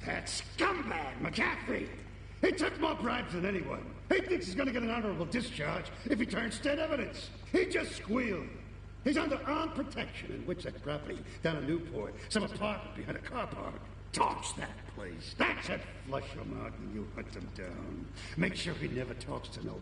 That scumbag, McCaffrey! He took more bribes than anyone. He thinks he's gonna get an honorable discharge if he turns state evidence. He just squealed. He's under armed protection in Witchett property down in Newport. Some apartment behind a car park. Torch that place. That's it. Flush him out and you hunt him down. Make sure he never talks to nobody.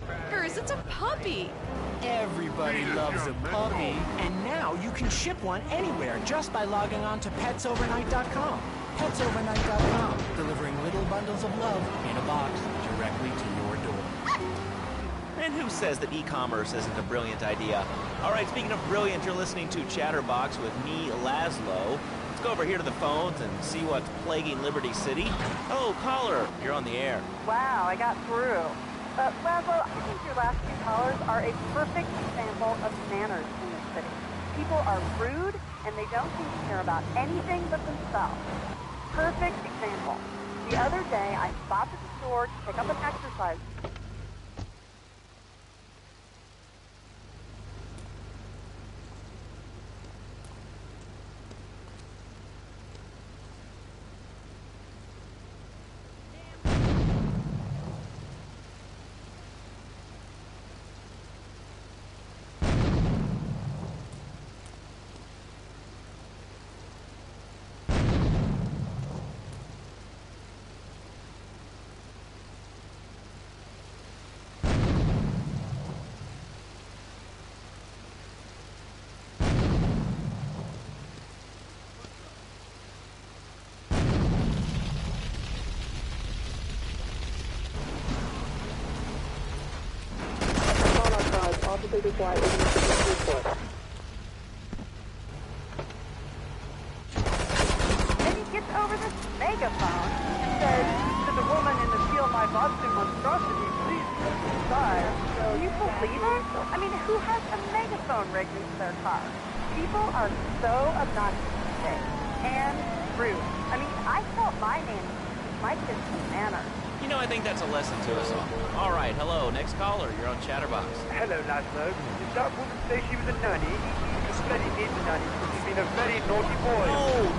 Crackers, it's a puppy. Everybody loves a puppy. And now you can ship one anywhere just by logging on to petsovernight.com. Petsovernight.com, delivering little bundles of love in a box directly to your door. And who says that e-commerce isn't a brilliant idea? All right, speaking of brilliant, you're listening to Chatterbox with me, Laszlo. Let's go over here to the phones and see what's plaguing Liberty City. Oh, caller, you're on the air. Wow, I got through. Laszlo, I think your last few callers are a perfect example of manners in this city. People are rude, and they don't seem to care about anything but themselves. Perfect example. The other day, I stopped at the store to pick up an exercise. Required report. Then he gets over this megaphone believe it? I mean, who has a megaphone rigged into their car? People are so obnoxious today. And rude. I mean, I felt my name, my kids some manners. You know, I think that's a lesson to us all. All right, hello, next caller. You're on Chatterbox. Hello, Laszlo. Did that woman say she was a nanny? Because Freddy needs a nanny because he's been a very naughty boy.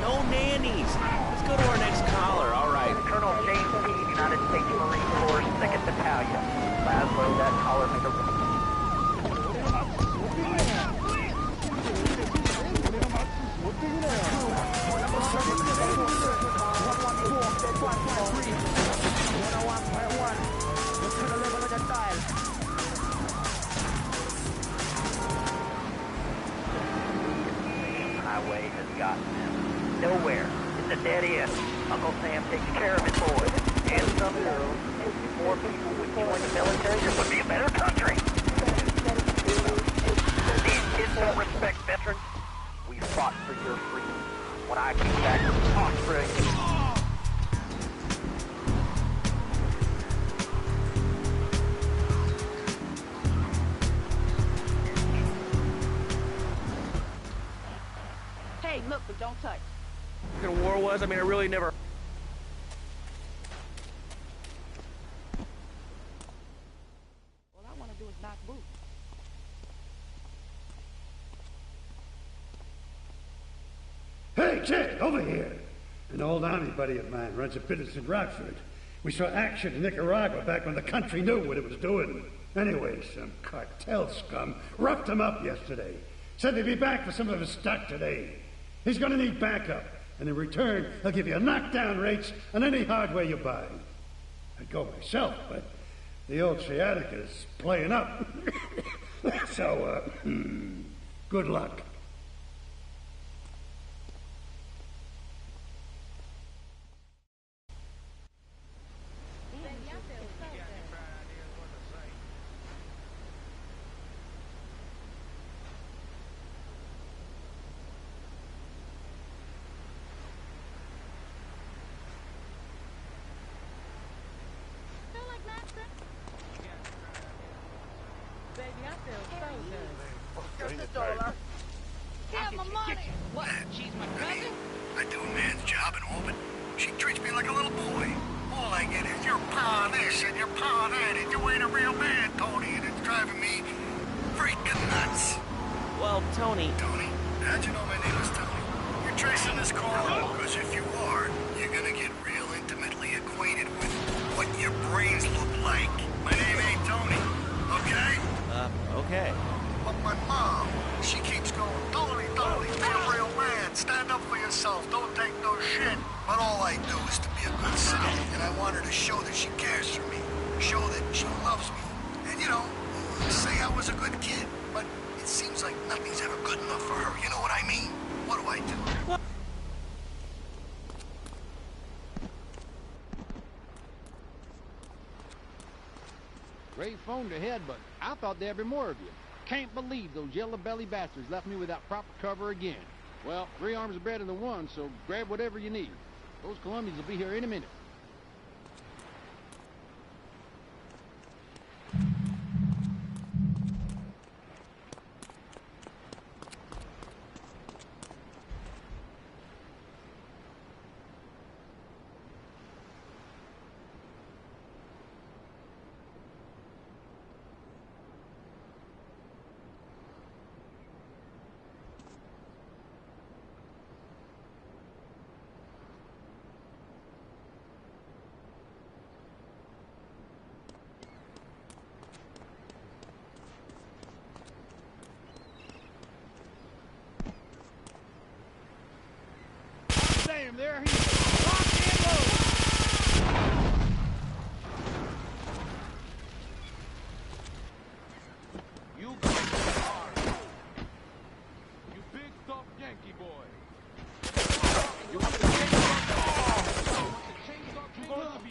No nannies. Let's go to our next caller. All right. Colonel James Reed, United States Marine Corps, 2nd Battalion. Laszlo, that caller made a... Highway has gotten them nowhere. It's a dead end. Uncle Sam takes care of his boys and some girls. If more people would join the military, there would be a better country. These kids don't respect veterans. We fought for your freedom. When I came back from Australia. Hey, look, but don't touch. What war was? I mean, I really never... All I want to do is knock boots. Hey, Ted, over here. An old army buddy of mine runs a business in Rockford. We saw action in Nicaragua back when the country knew what it was doing. Anyway, some cartel scum roughed him up yesterday. Said they'd be back for some of his stock today. He's going to need backup, and in return, he'll give you knockdown rates on any hardware you buy. I'd go myself, but the old sciatica's playing up. So, good luck. Give my money! What? She's my cousin? I do a man's job and all, but she treats me like a little boy. All I get is your pa this and your pa that, and you ain't a real man, Tony, and it's driving me freaking nuts. Well, Tony... Tony? How'd you know my name was Tony? You're tracing this call? Because if you are, you're gonna get real intimately acquainted with what your brains look like. My name ain't Tony, okay? Okay. But my mom, she keeps going, Tony, Tony, be a real man. Stand up for yourself. Don't take no shit. But all I do is to be a good son. And I want her to show that she cares for me. Show that she loves me. And, you know, say I was a good kid. But it seems like nothing's ever good enough for her. You know what I mean? What do I do? What? Great phone ahead, but I thought there'd be more of you. Can't believe those yellow-belly bastards left me without proper cover again. Well, 3 arms are better than 1, so grab whatever you need. Those Colombians will be here any minute. Damn, there he is. Lock and load. You go hard. You big tough Yankee boy. You want the chainsaw? You want the chainsaw? You going to be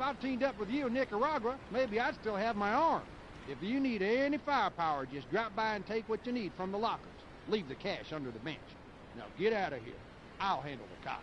I teamed up with you in Nicaragua, maybe I'd still have my arm. If you need any firepower, just drop by and take what you need from the lockers. Leave the cash under the bench. Now get out of here. I'll handle the cops.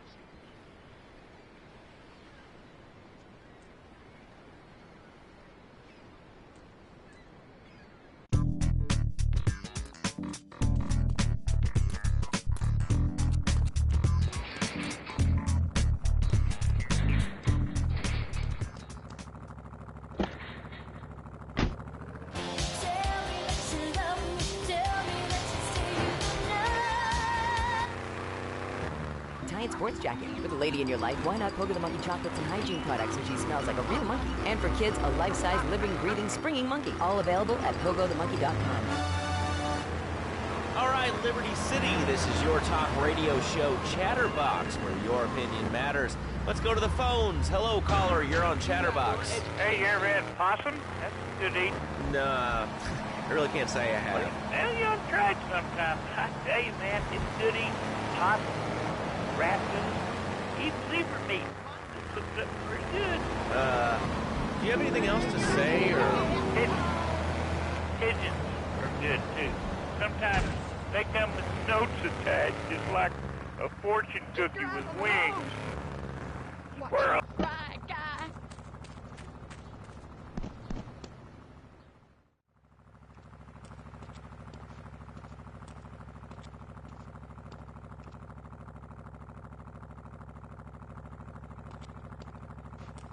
Giant sports jacket. For the lady in your life, why not Pogo the Monkey chocolates and hygiene products so she smells like a real monkey? And for kids, a life-size, living, breathing, springing monkey. All available at pogothemonkey.com. All right, Liberty City, this is your talk radio show, Chatterbox, where your opinion matters. Let's go to the phones. Hello, caller, you're on Chatterbox. Hey, you ever had possum? That's good eating. Nah, I really can't say I have. Well, you ought to try it sometime. I tell you, man, it's good eating. Possum, raccoon, even zebra meat. It looks up pretty good. Do you have anything else to say, or? Pigeons are good, too. Sometimes they come with notes attached, just like a fortune cookie with wings. Squirrel. Right, guy.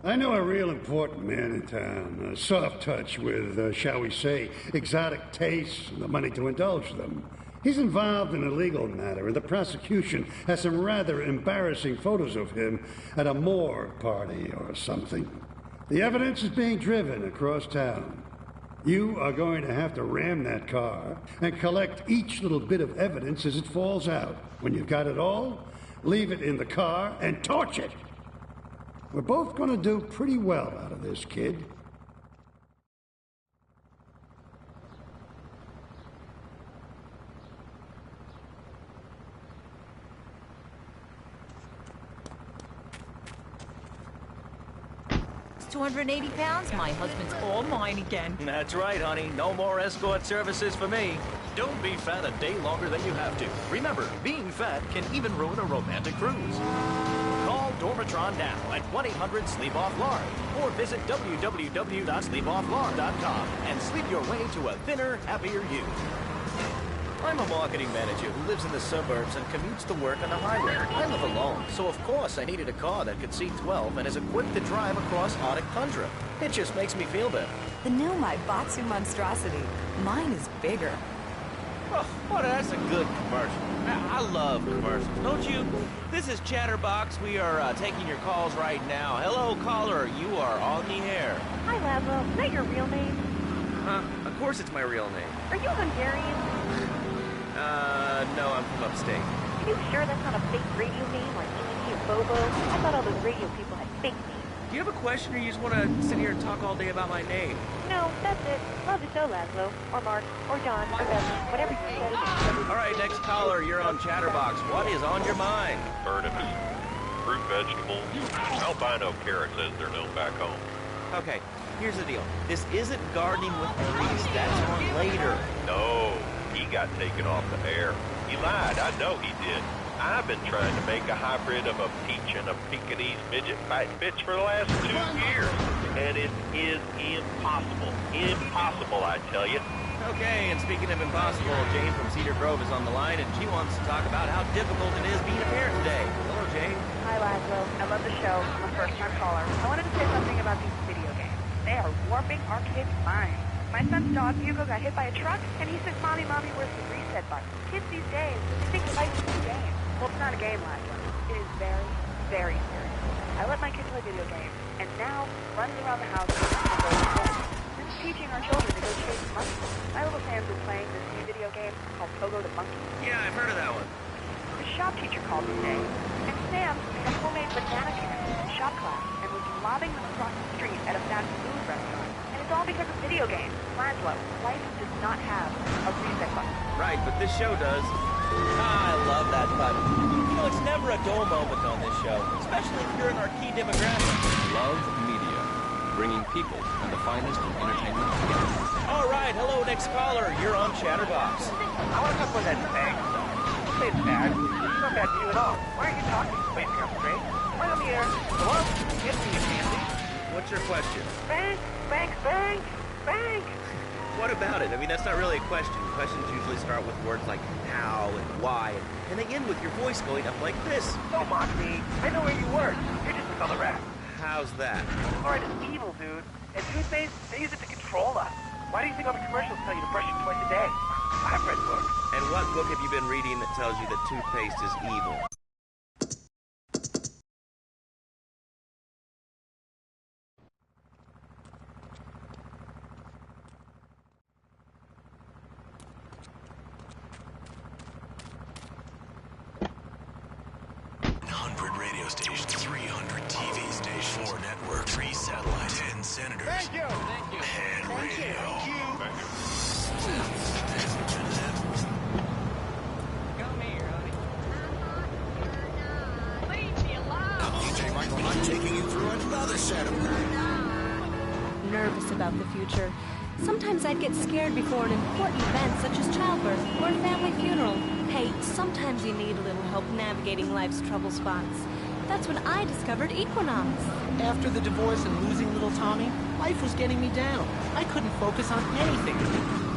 I know a real important man in town, a soft touch with, shall we say, exotic tastes and the money to indulge them. He's involved in a legal matter, and the prosecution has some rather embarrassing photos of him at a Moore party or something. The evidence is being driven across town. You are going to have to ram that car and collect each little bit of evidence as it falls out. When you've got it all, leave it in the car and torch it. We're both going to do pretty well out of this, kid. It's 280 pounds. My husband's all mine again. That's right, honey. No more escort services for me. Don't be fat a day longer than you have to. Remember, being fat can even ruin a romantic cruise. Call Dormitron now at 1-800-SLEEP-OFF-LARD or visit www.sleepofflard.com and sleep your way to a thinner, happier you. I'm a marketing manager who lives in the suburbs and commutes to work on the highway. I live alone, so of course I needed a car that could seat 12 and is equipped to drive across Arctic tundra. It just makes me feel better. The new Maibatsu monstrosity. Mine is bigger. Oh, that's a good commercial. I love commercials, don't you? This is Chatterbox. We are taking your calls right now. Hello, caller. You are on the air. Hi, Laszlo. Is that your real name? Huh? Of course it's my real name. Are you Hungarian? No, I'm from upstate. Are you sure that's not a fake radio name like Kiki or Bobo? I thought all those radio people had fake names. Do you have a question, or you just want to sit here and talk all day about my name? No, that's it. Love the show, Laszlo. Or Mark. Or John. Or Bevan. Whatever you said. All right, next caller. You're on Chatterbox. What is on your mind? Turnips, fruit vegetables, albino carrots as they're known back home. Okay, here's the deal. This isn't gardening with Maurice. That's on later. No, he got taken off the air. He lied. I know he did. I've been trying to make a hybrid of a peach and a Pekingese midget fight bitch for the last 2 years. And it is impossible. Impossible, I tell you. Okay, and speaking of impossible, Jane from Cedar Grove is on the line, and she wants to talk about how difficult it is being a parent today. Hello, Jane. Hi, Laszlo. I love the show. I'm a first-time caller. I wanted to say something about these video games. They are warping our kids' minds. My son's dog, Hugo, got hit by a truck, and he says, Mommy, where's the reset button? Kids these days, they think life is a game. Well, it's not a game, Laszlo. It is very, very serious. I let my kids play video games, and now runs around the house and goes to bed. This is teaching our children to go chase money. My little Sam's been playing this new video game called Pogo the Monkey. Yeah, I've heard of that one. The shop teacher called today, and Sam made a homemade banana cans in shop class and was lobbing them across the street at a fast food restaurant. And it's all because of video games. Laszlo, life does not have a reset button. Right, but this show does. I love that button. You know, it's never a dull moment on this show, especially if you're in our key demographic. Love Media. people and the finest in entertainment together. All right, hello, next caller. You're on Chatterbox. I want to talk about that bang stuff. You say it's bad. It's not bad to you at all. Why aren't you talking? Wasting up straight. Right on the air. Hello? Yes, me, Nancy. What's your question? Bank, bank, bank, bank. What about it? I mean, that's not really a question. Questions usually start with words like how and why, and they end with your voice going up like this. Don't mock me. I know where you work. You're just another rat. How's that? Fluoride is evil, dude. And toothpaste, they use it to control us. Why do you think all the commercials tell you to brush it twice a day? I've read books. And what book have you been reading that tells you that toothpaste is evil? Radio stations, 300 TV stations, 4 networks, 3 satellites, 10 senators. Thank you. Thank you. And Thank radio. you. Thank you. Come here, honey. Leave me alone. DJ Michael, I'm taking you through another set of Nervous about the future. Sometimes I'd get scared before an important event such as childbirth or a family funeral. Hey, sometimes you need a little help navigating life's trouble spots. That's when I discovered Equinox. After the divorce and losing little Tommy, life was getting me down. I couldn't focus on anything.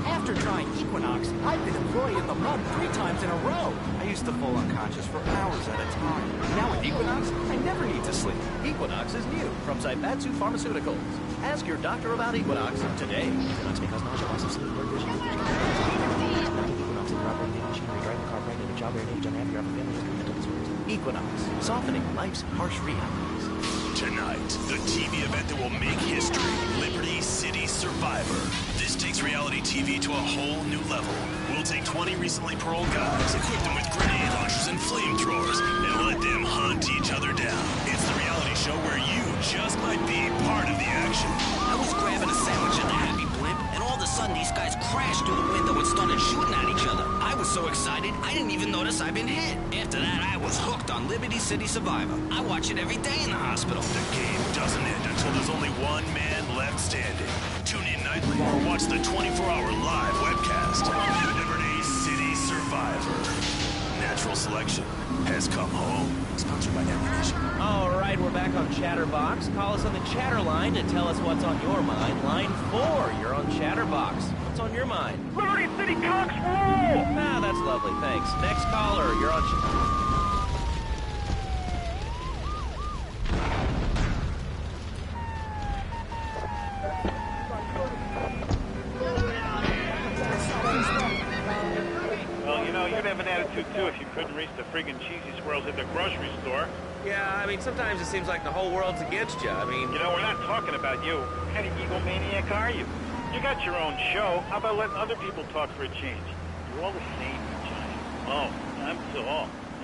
After trying Equinox, I've been employed in the mud 3 times in a row. I used to fall unconscious for hours at a time. Now with Equinox, I never need to sleep. Equinox is new from Zaibatsu Pharmaceuticals. Ask your doctor about Equinox today. Equinox may cause nausea, loss of sleep, blurred vision, Equinox interoperating the machinery, driving the car pregnant, a childbearing age, unhappy, or family history, mental disorders. Equinox, softening life's harsh realities. Tonight, the TV event that will make history, Liberty City Survivor. This takes reality TV to a whole new level. We'll take 20 recently paroled guys, equip them with grenade launchers and flamethrowers, and let them hunt each other down. It's the reality show where you just might be part of the action. I was grabbing a sandwich in the Happy Blimp, and all of a sudden these guys crashed through the window and started shooting at each other. I was so excited, I didn't even notice I'd been hit. After that, I was hooked on Liberty City Survivor. I watch it every day in the hospital. The game doesn't end until there's only one man left standing. Tune in nightly or watch the 24-hour live webcast. Liberty City Survivor. Natural selection has come home. Sponsored by Ammunition. All right, we're back on Chatterbox. Call us on the chatter line to tell us what's on your mind. Line 4, you're on Chatterbox. What's on your mind? Liberty City Cox rule! Ah, that's lovely, thanks. Next caller, you're on Well, you know, you'd have an attitude, too, if you couldn't reach the friggin' cheesy squirrels at the grocery store. Yeah, I mean, sometimes it seems like the whole world's against you. I mean... You know, we're not talking about you. What kind of egomaniac are you? You got your own show. How about letting other people talk for a change? You're all the same, Johnny. Oh,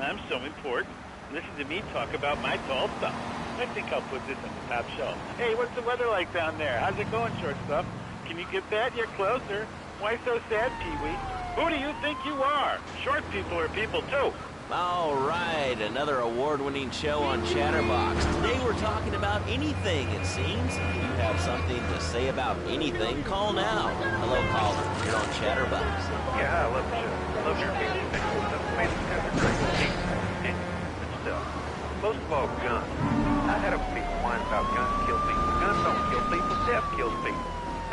I'm so important. Listen to me talk about my tall stuff. I think I'll put this on the top shelf. Hey, what's the weather like down there? How's it going, short stuff? Can you get that? You're closer. Why so sad, Pee-wee? Who do you think you are? Short people are people, too. All right, another award-winning show on Chatterbox. Today we're talking about anything, it seems. If you have something to say about anything, call now. Hello, caller. You're on Chatterbox. Yeah, I love the show. I love your opinion. Amazing guys are great. But still, most of all, guns. I've had a people whine about guns kill people. Guns don't kill people. Death kills people.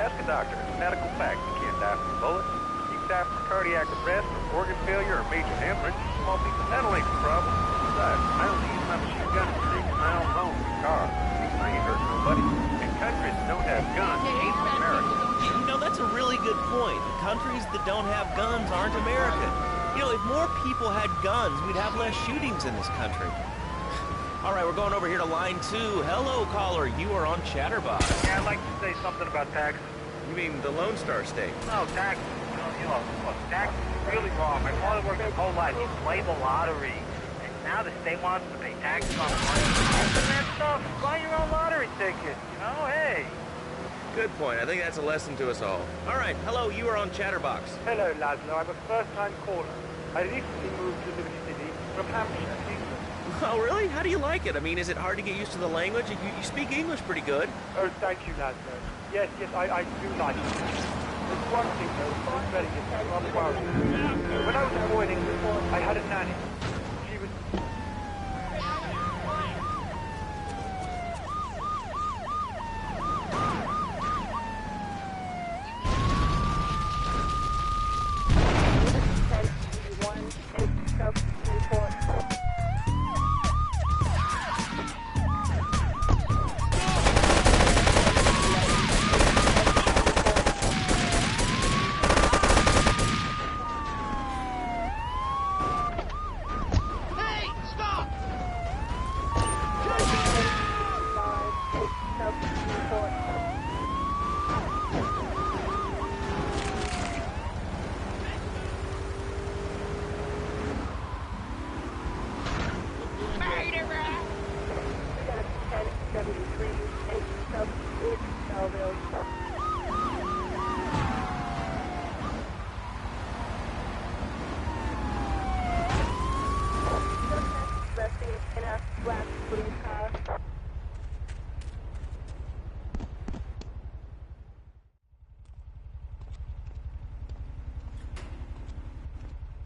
Ask a doctor. It's a medical fact. You can't die from bullets. You can die from cardiac arrest, or organ failure, or major hemorrhage. Small piece of metal ain't the problem. Besides, I only use my machine gun to take my own home in the car. I ain't hurt nobody. And countries that don't have guns ain't America. You know, that's a really good point. Countries that don't have guns aren't America. You know, if more people had guns, we'd have less shootings in this country. All right, we're going over here to line 2. Hello, caller. You are on Chatterbox. Yeah, I'd like to say something about taxes. You mean the Lone Star State? No, taxes. Look, taxes is really wrong. My father worked his whole life. He played the lottery. And now the state wants to pay taxes on the money. And that stuff, buy your own lottery ticket. You know, hey. Good point. I think that's a lesson to us all. All right, hello. You are on Chatterbox. Hello, Laszlo. I'm a first-time caller. I recently moved to Liberty City from Hampshire, England. Oh, really? How do you like it? I mean, is it hard to get used to the language? You speak English pretty good. Oh, thank you, Laszlo. Yes, I do like it. There's one thing, though, I'm betting it's rather worrying. When I was a boy in England, I had a nanny. She was...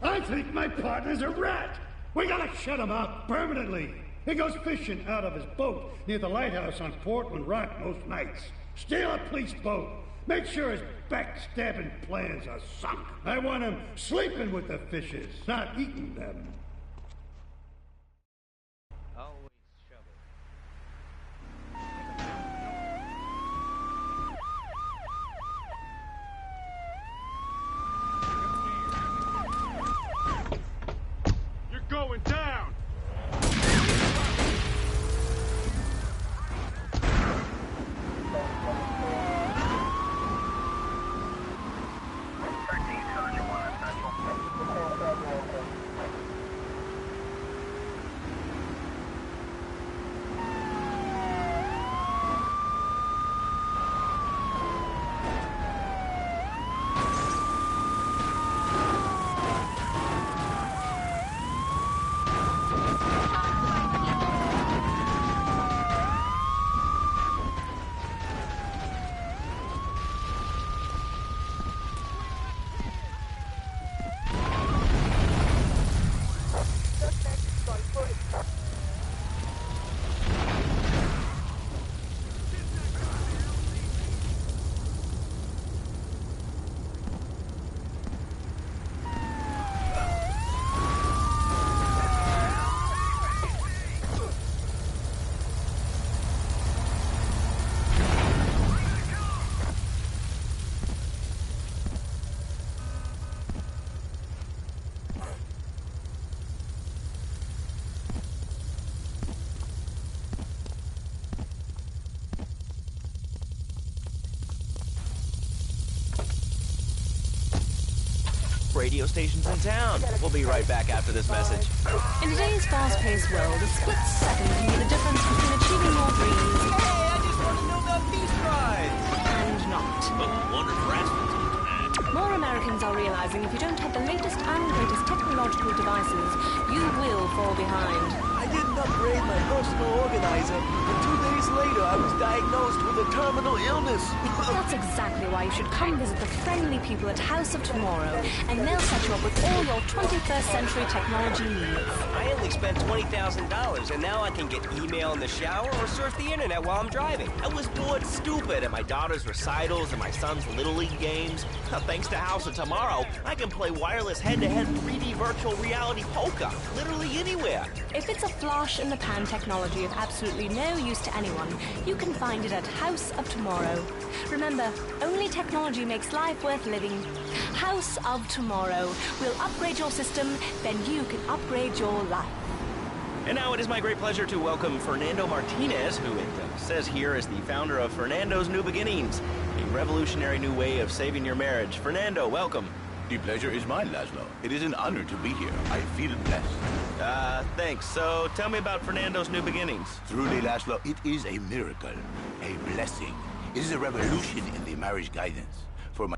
I think my partner's a rat. We gotta shut him up permanently. He goes fishing out of his boat near the lighthouse on Portland Rock most nights. Steal a police boat. Make sure his backstabbing plans are sunk. I want him sleeping with the fishes, not eating them. Going down! Radio stations in town. We'll be right back after this message. In today's fast-paced world, a split second can be the difference between achieving your dreams. Hey, I just want to know about Peace Rides. And not. But wonder if Rasputin. More Americans are realizing if you don't have the latest and greatest technological devices, you will fall behind. I didn't upgrade my personal organizer, and 2 days later I was diagnosed with a terminal illness. That's exactly why you should come visit the friendly people at House of Tomorrow, and they'll set you up with all your 21st century technology needs. I only spent $20,000, and now I can get email in the shower or surf the internet while I'm driving. I was bored stupid at my daughter's recitals and my son's Little League games. Thanks to House of Tomorrow, I can play wireless head-to-head 3D virtual reality poker, literally anywhere. If it's a flash-in-the-pan technology of absolutely no use to anyone, you can find it at House of Tomorrow. Remember, only technology makes life worth living. House of Tomorrow. We'll upgrade your system, then you can upgrade your life. And now it is my great pleasure to welcome Fernando Martinez, who it says here is the founder of Fernando's New Beginnings, a revolutionary new way of saving your marriage. Fernando, welcome. The pleasure is mine, Laszlo. It is an honor to be here. I feel blessed. Thanks. So tell me about Fernando's New Beginnings. Truly, Laszlo, it is a miracle, a blessing. It is a revolution in the marriage guidance. For my...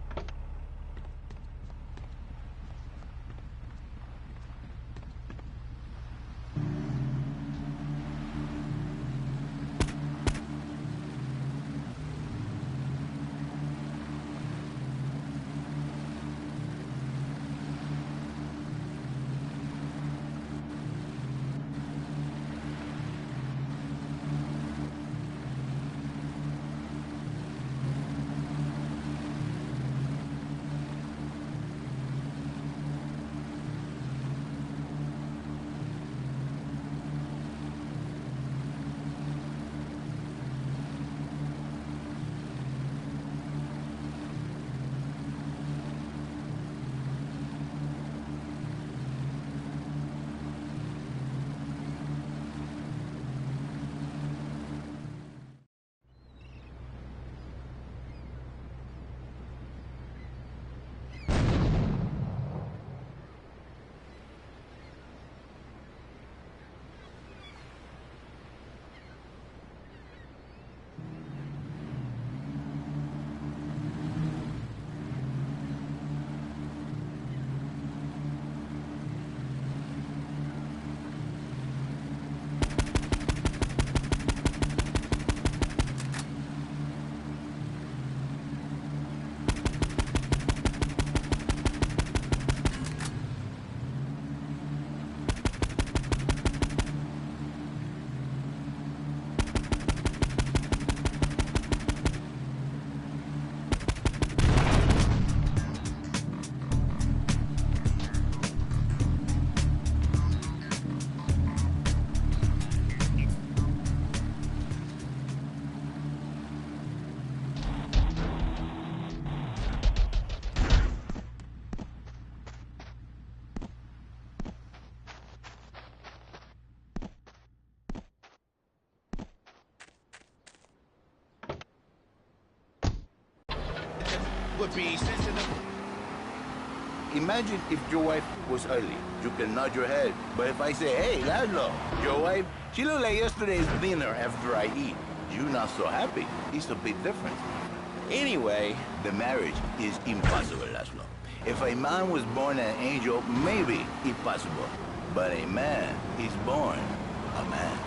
would be sensitive. Imagine if your wife was early. You can nod your head. But if I say, hey, Laszlo, your wife, she looked like yesterday's dinner after I eat. You not so happy. It's a bit different. Anyway, the marriage is impossible, Laszlo. If a man was born an angel, maybe it's possible. But a man is born a man.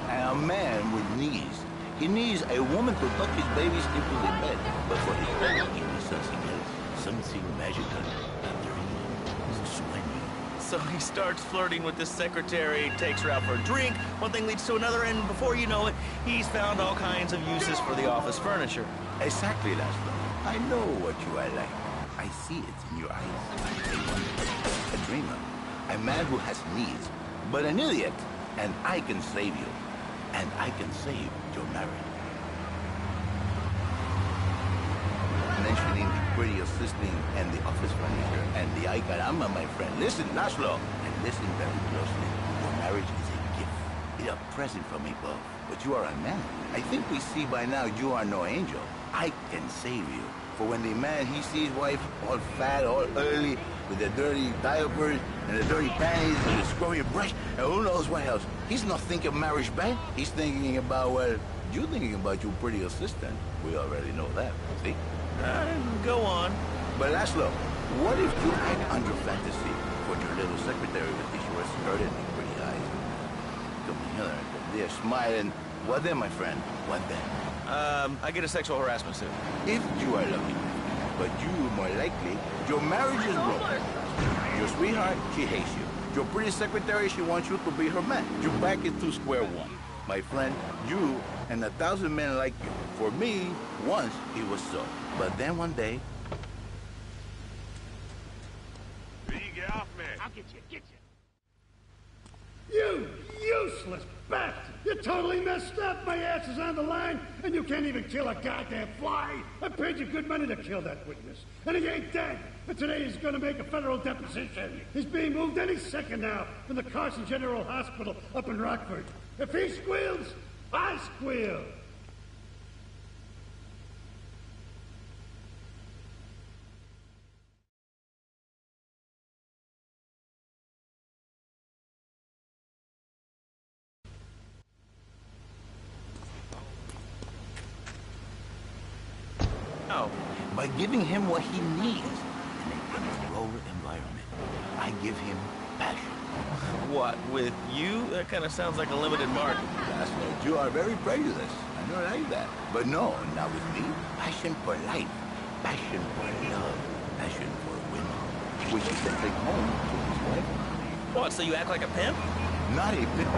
And a man with needs. He needs a woman to tuck his babies into the bed. But for his baby, he needs something else. Something magical. So he starts flirting with this secretary, takes her out for a drink, one thing leads to another, and before you know it, he's found all kinds of uses for the office furniture. Exactly, Laszlo. I know what you are like. I see it in your eyes. A dreamer. A man who has needs, but an idiot. And I can save you. And I can save your marriage. Mentioning the pretty assistant and the office furniture and the ay caramba, my friend. Listen, Laszlo, and listen very closely. Your marriage is a gift. It's a present from above. But you are a man. I think we see by now you are no angel. I can save you. For when the man, he sees wife all fat, all early, with the dirty diapers and the dirty panties and the scrubby brush, and who knows what else. He's not thinking marriage bad. He's thinking about, well, you're thinking about your pretty assistant. We already know that, see? Go on. But Laszlo, what if you act under fantasy for your little secretary with the short skirt and the pretty eyes? Come here, they're smiling. What then, my friend? What then? I get a sexual harassment suit. If you are lucky. But you, more likely, your marriage is broken. Your sweetheart, she hates you. Your pretty secretary, she wants you to be her man. You're back into square one. My friend, you and 1,000 men like you. For me, once it was so. But then one day... Get off me. I'll get you. You useless bastard! You totally messed up! My ass is on the line, and you can't even kill a goddamn fly! I paid you good money to kill that witness, and he ain't dead! And today he's gonna make a federal deposition! He's being moved any second now from the Carson General Hospital up in Rockford. If he squeals, I squeal! By giving him what he needs in a controlled environment. I give him passion. What, with you? That kind of sounds like a limited market. Laszlo, you are very prejudiced. I don't like that. But no, not with me. Passion for life. Passion for love. Passion for women. Which he can take home to his wife. What, so you act like a pimp? Not a pimp.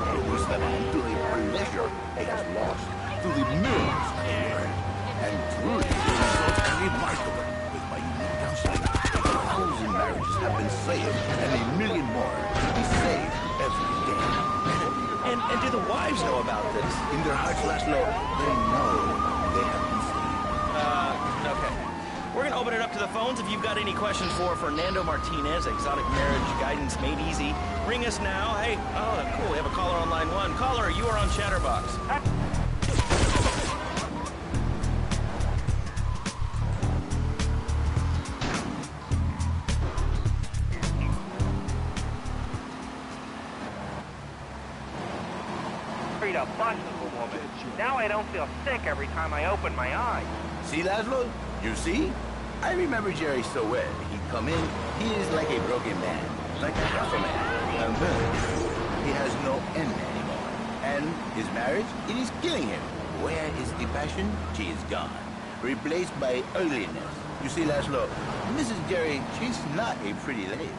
It was the man to the pleasure he has lost, to the millions I earned. And truly, the results are remarkable. With my unique counseling, 1,000 marriages have been saved, and 1 million more will be saved every day. And do the wives know about this? In their hearts, Laszlo, they know they have been saved. Okay. We're going to open it up to the phones. If you've got any questions for Fernando Martinez, Exotic Marriage Guidance Made Easy, ring us now. Hey, oh, cool. We have a caller on line 1. Caller, you are on Chatterbox. A bust of a woman. Now I don't feel sick every time I open my eyes. See, Laszlo? You see? I remember Jerry so well. He'd come in, he is like a broken man, like a half a man. And then, he has no end anymore. And his marriage, it is killing him. Where is the passion? She is gone. Replaced by ugliness. You see, Laszlo, Mrs. Jerry, she's not a pretty lady.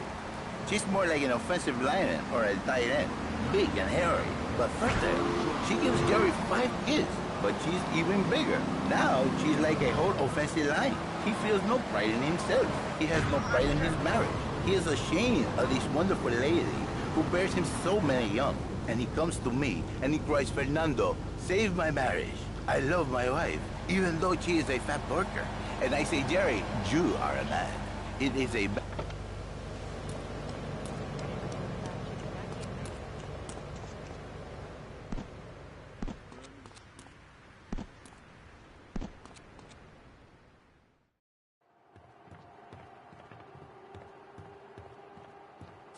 She's more like an offensive lineman or a tight end. Big and hairy. But further, she gives Jerry 5 kids, but she's even bigger. Now, she's like a whole offensive line. He feels no pride in himself. He has no pride in his marriage. He is ashamed of this wonderful lady who bears him so many young. And he comes to me and he cries, Fernando, save my marriage. I love my wife, even though she is a fat worker. And I say, Jerry, you are a man. It is a...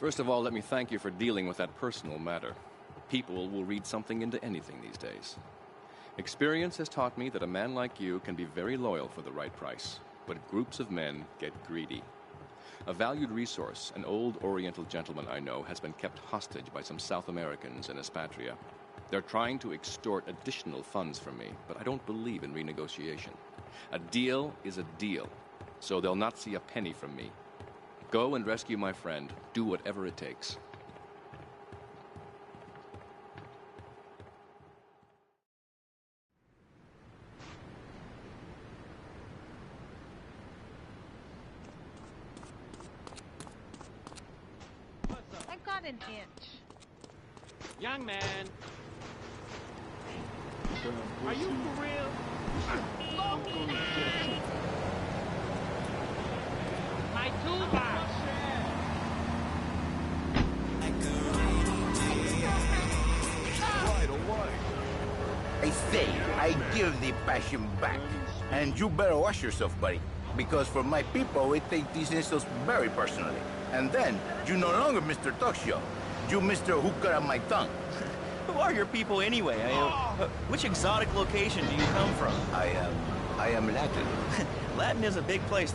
First of all, let me thank you for dealing with that personal matter. People will read something into anything these days. Experience has taught me that a man like you can be very loyal for the right price, but groups of men get greedy. A valued resource, an old Oriental gentleman I know, has been kept hostage by some South Americans in Espatria. They're trying to extort additional funds from me, but I don't believe in renegotiation. A deal is a deal, so they'll not see a penny from me. Go and rescue my friend. Do whatever it takes. I got an inch. Young man. Are you for real? My toolbox. I say, I give the passion back. And you better watch yourself, buddy. Because for my people, we take these insults very personally. And then, you no longer Mr. Talk Show. You Mr. Who Cut Out My Tongue. Who are your people anyway? Which exotic location do you come from? I am Latin. Latin is a big place.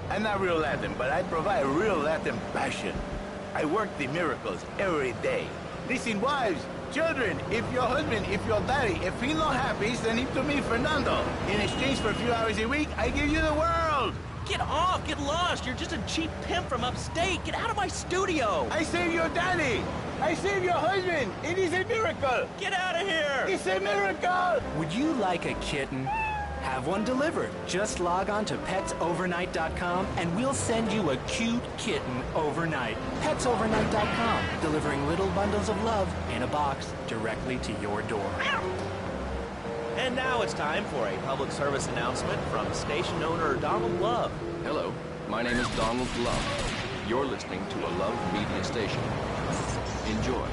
I'm not real Latin, but I provide real Latin passion. I work the miracles every day. Listen, wives, children, if your husband, if your daddy, if he's not happy, send him to me, Fernando. In exchange for a few hours a week, I give you the world. Get off! Get lost! You're just a cheap pimp from upstate! Get out of my studio! I saved your daddy! I saved your husband! It is a miracle! Get out of here! It's a miracle! Would you like a kitten? Have one delivered. Just log on to petsovernight.com and we'll send you a cute kitten overnight. Petsovernight.com, delivering little bundles of love in a box directly to your door. And now it's time for a public service announcement from station owner Donald Love. Hello, my name is Donald Love. You're listening to a Love Media station. Enjoy.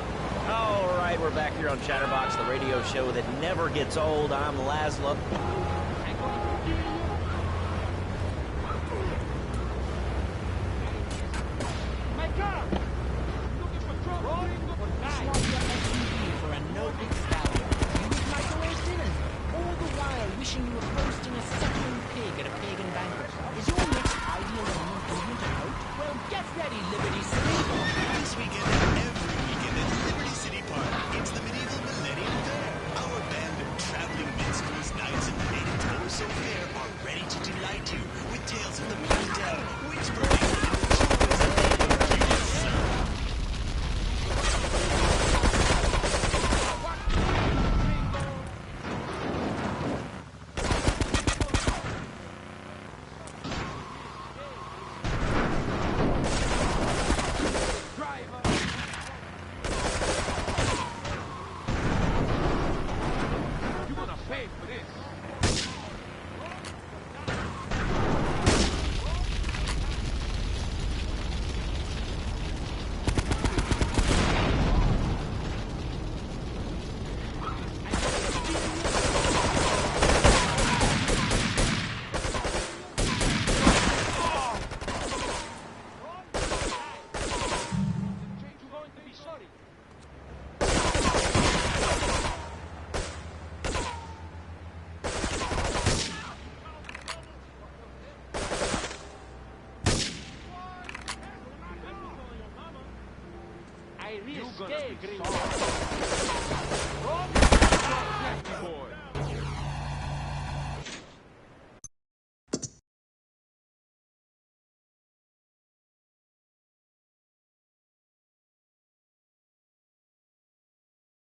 All right, we're back here on Chatterbox, the radio show that never gets old. I'm Laszlo. Wishing you were roasting a suckling pig at a pagan banquet. Is your next ideal an improvement and hope? Well, get ready, Liberty City. This weekend and every weekend at Liberty City Park, it's the Medieval Millennium Fair. Our band of traveling minstrels, knights, and painted torso fair are ready to delight you with tales of the Playdell, witch burning, Boy.